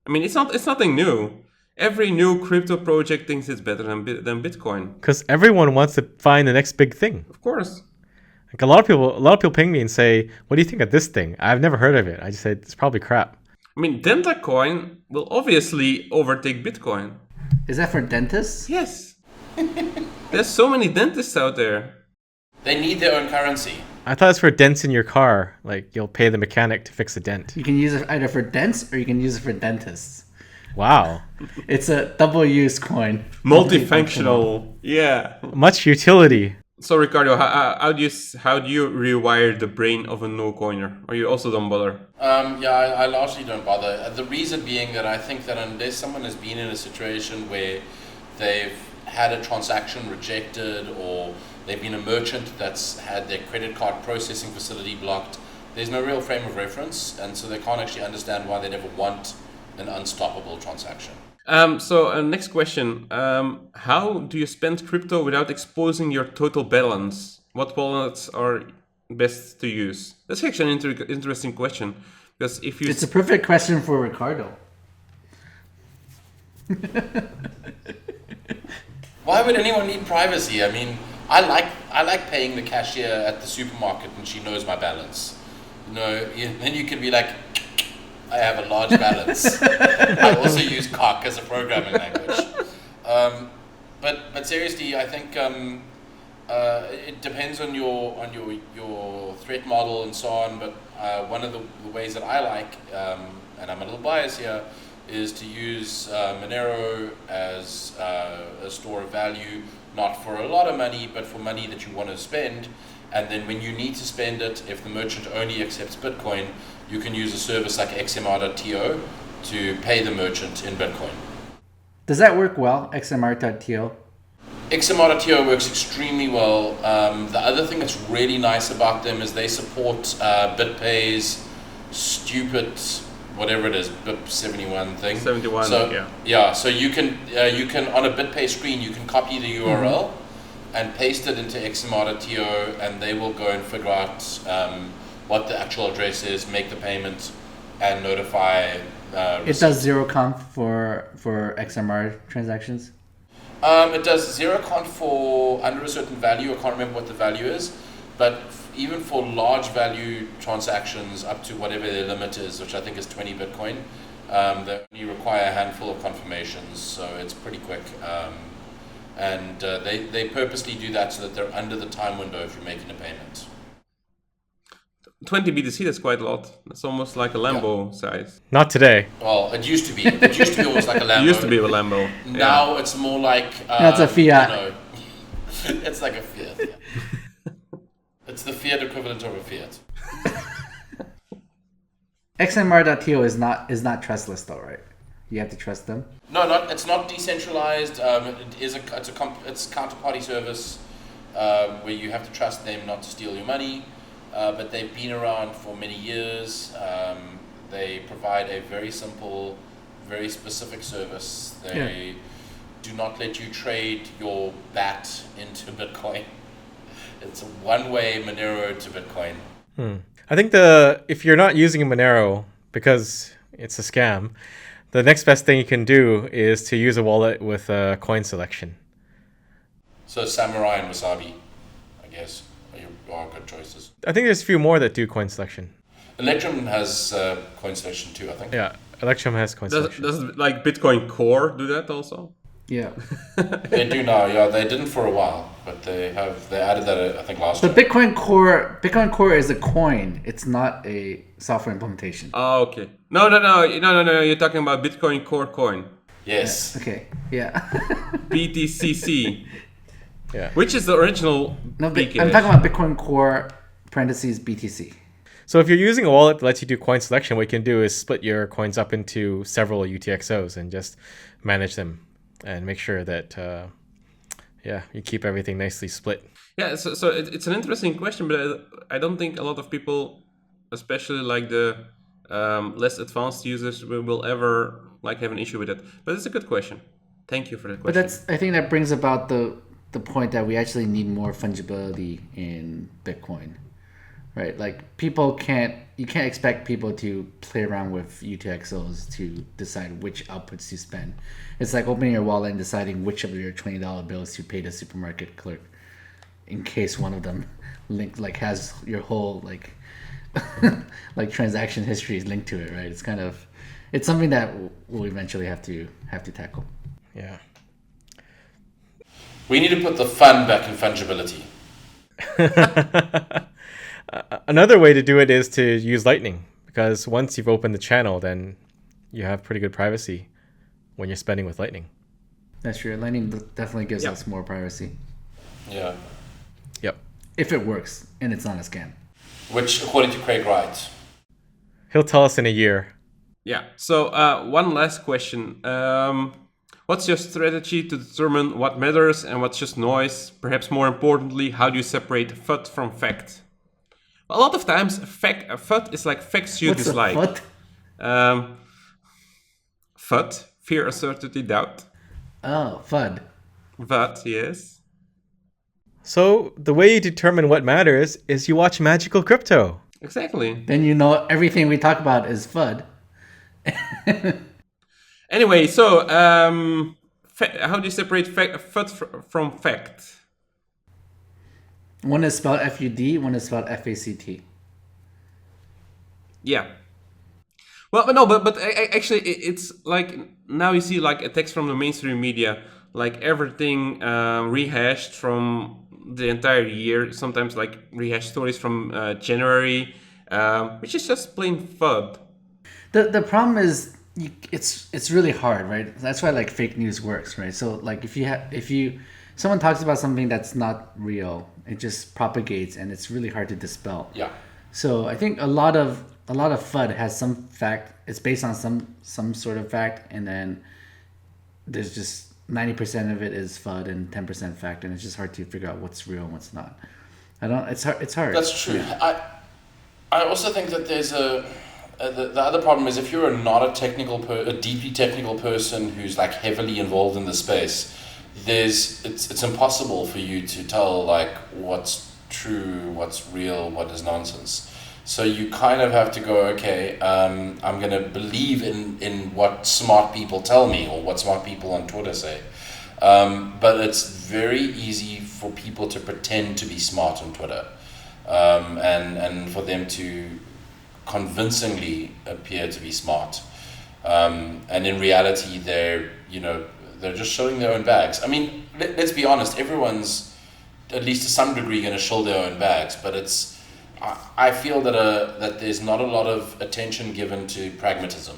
I mean, it's nothing new. Every new crypto project thinks it's better than Bitcoin. Because everyone wants to find the next big thing. Of course. Like a lot of people ping me and say, "What do you think of this thing?" I've never heard of it. I just say it's probably crap. I mean, Dentacoin will obviously overtake Bitcoin. Is that for dentists? Yes. There's so many dentists out there. They need their own currency. I thought it's for dents in your car. Like you'll pay the mechanic to fix a dent. You can use it either for dents or you can use it for dentists. Wow. It's a double-use coin. Multifunctional. Yeah. Much utility. So Ricardo, how do you rewire the brain of a no coiner? Or you also don't bother? I largely don't bother. The reason being that I think that unless someone has been in a situation where they've had a transaction rejected or they've been a merchant that's had their credit card processing facility blocked, there's no real frame of reference, and so they can't actually understand why they'd ever want an unstoppable transaction. Next question. How do you spend crypto without exposing your total balance? What wallets are best to use? That's actually an interesting question. Because if you... It's a perfect question for Ricardo. Why would anyone need privacy? I mean, I like paying the cashier at the supermarket and she knows my balance. Then you can be like, I have a large balance. I also use Coq as a programming language. But seriously, I think it depends on your threat model and so on. But one of the ways that I like, and I'm a little biased here, is to use Monero as a store of value, not for a lot of money, but for money that you want to spend. And then when you need to spend it, if the merchant only accepts Bitcoin, you can use a service like XMR.to to pay the merchant in Bitcoin. Does that work well, XMR.to? XMR.to works extremely well. The other thing that's really nice about them is they support BitPay's stupid, whatever it is, BIP 71 thing. 71, so, yeah. Yeah, so you can on a BitPay screen, you can copy the URL and paste it into XMR.to, and they will go and figure out what the actual address is, make the payment, and notify. It does zero conf for XMR transactions? It does zero conf for under a certain value. I can't remember what the value is, but even for large value transactions up to whatever their limit is, which I think is 20 Bitcoin, they only require a handful of confirmations, so it's pretty quick. And they purposely do that so that they're under the time window if you're making a payment. 20 BTC, that's quite a lot. That's almost like a Lambo size. Not today. Well, it used to be. It used to be almost like a Lambo. It used to be a Lambo. Now it's more like... That's a Fiat. It's like a Fiat. Yeah. It's the Fiat equivalent of a Fiat. XMR.to is not trustless though, right? You have to trust them. No, it's not decentralized. It's counterparty service where you have to trust them not to steal your money. But they've been around for many years. They provide a very simple, very specific service. They do not let you trade your BAT into Bitcoin. It's a one-way Monero to Bitcoin. I think if you're not using Monero because it's a scam, the next best thing you can do is to use a wallet with a coin selection. So Samurai and Wasabi, I guess, are good choices. I think there's a few more that do coin selection. Electrum has coin selection too, I think. Yeah, Electrum has coin selection. Does like Bitcoin Core do that also? Yeah. They do now, yeah. They didn't for a while, but they added that, I think, last year. But Bitcoin Core is a coin. It's not a software implementation. Oh, okay. No. You're talking about Bitcoin Core Coin. Yes. Okay. Yeah. BTCC. Yeah. Which is the original No, BCash. I'm talking about Bitcoin Core parentheses BTC. So if you're using a wallet that lets you do coin selection, what you can do is split your coins up into several UTXOs and just manage them and make sure that you keep everything nicely split. Yeah, so it's an interesting question, but I don't think a lot of people, especially like the less advanced users, will ever like have an issue with it. But it's a good question. Thank you for that question. But I think that brings about the point that we actually need more fungibility in Bitcoin, right? Like you can't expect people to play around with UTXOs to decide which outputs to spend. It's like opening your wallet and deciding which of your $20 bills to pay the supermarket clerk, in case one of them has your whole like transaction history is linked to it, right? It's something that we'll eventually have to tackle. Yeah. We need to put the fun back in fungibility. Another way to do it is to use Lightning, because once you've opened the channel, then you have pretty good privacy. when you're spending with Lightning. That's true. Lightning definitely gives Yeah. us more privacy. Yeah. Yep. If it works and it's not a scam. Which, according to Craig Wright, He'll tell us in a year. Yeah. So one last question. What's your strategy to determine what matters and what's just noise? Perhaps more importantly, how do you separate FUD from fact? A lot of times, FUD is like facts you What's dislike. the FUD? FUD, fear, uncertainty, doubt. Oh, FUD. FUD, yes. So the way you determine what matters is you watch Magical Crypto. Exactly. Then you know everything we talk about is FUD. Anyway, so how do you separate FUD from fact? One is spelled FUD, one is spelled FACT. Yeah. Well, but no, but actually, it's like now you see like attacks from the mainstream media, like everything rehashed from the entire year. Sometimes like rehashed stories from January, which is just plain FUD. The problem is it's really hard, right? That's why like fake news works, right? So like if someone talks about something that's not real, it just propagates and it's really hard to dispel. yeah. So I think a lot of FUD has some fact. It's based on some sort of fact, and then there's just 90% of it is FUD and 10% fact, and it's just hard to figure out what's real and what's not. It's hard. That's true. Yeah. I also think that there's the other problem is if you're not a deeply technical person who's like heavily involved in the space, it's impossible for you to tell like what's true, what's real, what is nonsense. So you kind of have to go, okay, I'm going to believe in what smart people tell me or what smart people on Twitter say. But it's very easy for people to pretend to be smart on Twitter, and for them to convincingly appear to be smart. And in reality, they're just showing their own bags. I mean, let's be honest, everyone's, at least to some degree, going to show their own bags, but I feel that there's not a lot of attention given to pragmatism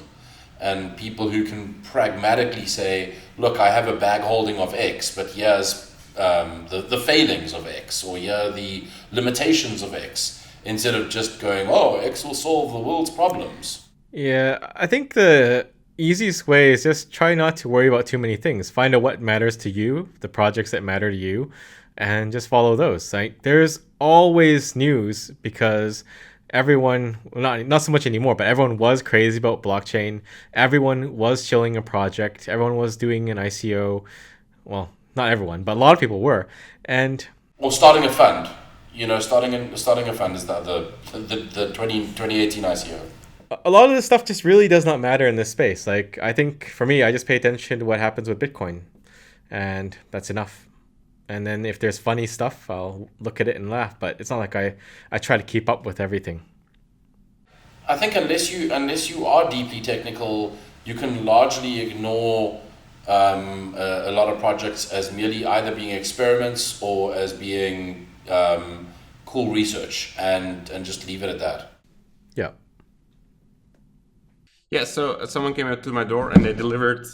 and people who can pragmatically say, look, I have a bag holding of X, but here's the failings of X, or here are the limitations of X, instead of just going, oh, X will solve the world's problems. Yeah, I think the easiest way is just try not to worry about too many things. Find out what matters to you, the projects that matter to you, and just follow those. Like, there's always news because everyone, well, not so much anymore, but everyone was crazy about blockchain. Everyone was chilling a project. Everyone was doing an ICO. Well, not everyone, but a lot of people were. And Or starting a fund. Starting a fund is the 2018 ICO. a lot of this stuff just really does not matter in this space. Like, I think for me, I just pay attention to what happens with Bitcoin, and that's enough. And then if there's funny stuff, I'll look at it and laugh. But it's not like I try to keep up with everything. I think unless you are deeply technical, you can largely ignore a lot of projects as merely either being experiments or as being cool research, and just leave it at that. Yeah. Yeah, so someone came out to my door and they delivered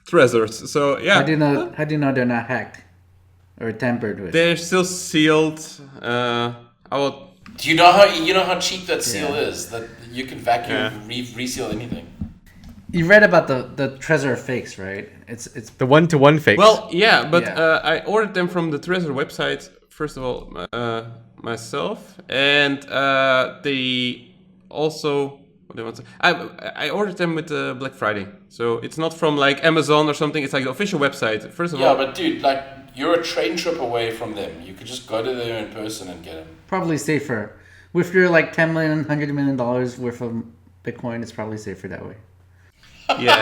treasures. So yeah. How do you know they're not hacked or tampered with? They're still sealed. I will. Do you know how cheap that seal Yeah. is? That you can vacuum reseal anything. You read about the treasure fakes, right? It's The one-to-one fakes. Well, yeah, but Yeah. I ordered them from the Treasure website first of all myself, and they also. What do I want to say? I ordered them with Black Friday, so it's not from like Amazon or something. It's like the official website. First of Yeah, all, but dude, like you're a train trip away from them. You could just go to them in person and get them. probably safer. With your like $10 million, $100 million worth of Bitcoin, it's probably safer that way. yeah.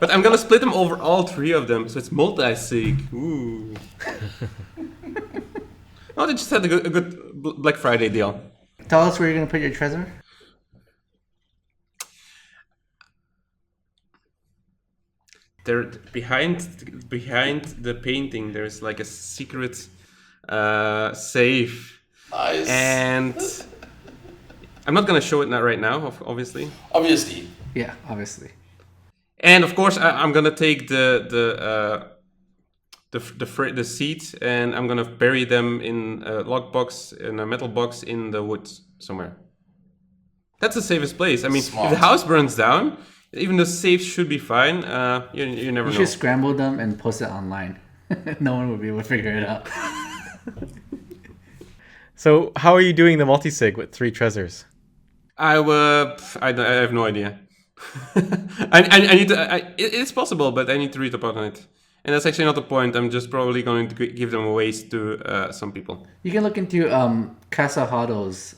But I'm gonna split them over all three of them, so it's multi-sig. Ooh. Oh, they just had a good Black Friday deal. Tell us where you're gonna put your treasure. There, behind the painting, there's like a secret safe, Nice. and I'm not gonna show it right now, obviously. Obviously. Yeah, obviously. And of course, I'm gonna take the seeds and I'm gonna bury them in a lockbox, in a metal box in the woods somewhere. That's the safest place. I mean, Smart. if the house burns down, even the safe should be fine. You never You know. should scramble them and post it online. No one will be able to figure it out. So how are you doing the multi-sig with 3 treasures? I have no idea. I need to. It's possible, but I need to read about it. And that's actually not the point. I'm just probably going to give them away to some people. You can look into Casa Hado's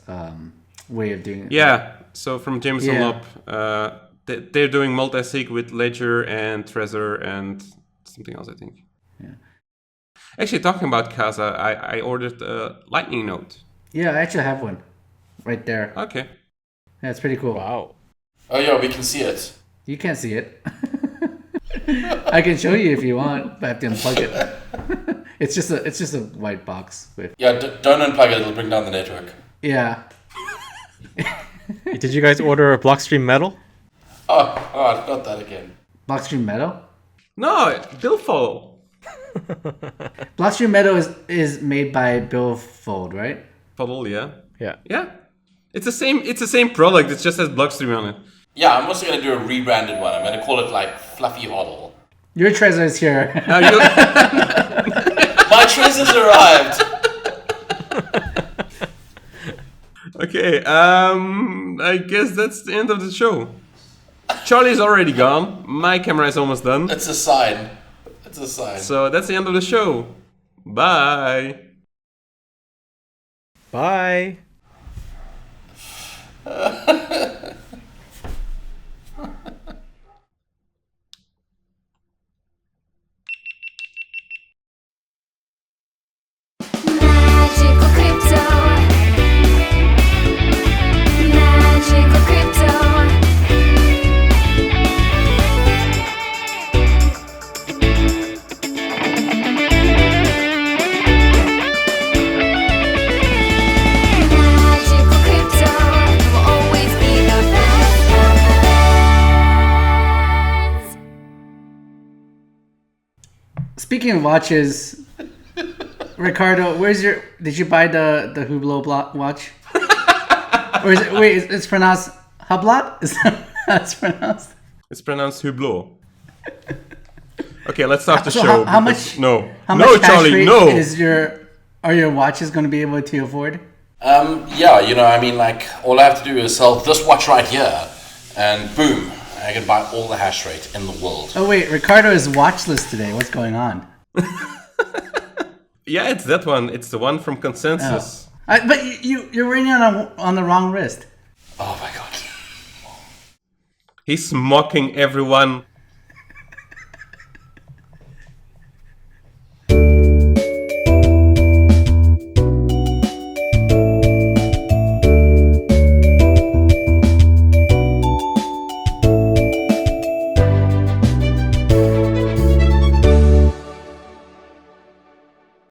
way of doing it. Yeah. So from Jameson Yeah. Lob, they're doing multi-sig with Ledger and Trezor and something else, I think. Yeah. Actually, talking about Casa, I ordered a Lightning node. Yeah, I actually have one right there. Okay. Yeah, it's pretty cool. Wow. Oh yeah, we can see it. You can't see it. I can show you if you want, but I have to unplug it. It's just a white box with. Yeah, don't unplug it. It'll bring down the network. Yeah. Did you guys order a Blockstream Metal? Oh, not that again. Blockstream Metal. No, Billfold. Blockstream Metal is made by Billfold, right? Puddle, yeah. Yeah. Yeah. It's the same product. It just has Blockstream on it. Yeah, I'm also gonna do a rebranded one. I'm gonna call it like Fluffy Hoddle. Your treasure is here. Now you. My treasures arrived. Okay. I guess that's the end of the show. Charlie's already gone. My camera is almost done. It's a sign. It's a sign. So that's the end of the show. Bye. Bye. Magical crypto. Magical crypto. Magical crypto will always be the best of friends. Speaking of watches, Ricardo, did you buy the Hublot watch? Or is it, wait, it's pronounced Hublot? Is that how it's pronounced? It's pronounced Hublot. Okay, let's start the So show. how because- much? No. How No, much hash Charlie. rate No. are your watches going to be able to afford? Yeah, I mean, like, all I have to do is sell this watch right here, and boom, I can buy all the hash rate in the world. Oh wait, Ricardo is watchless today. What's going on? Yeah, it's that one. It's the one from Consensus. But you're wearing it on the wrong wrist. Oh my god. He's mocking everyone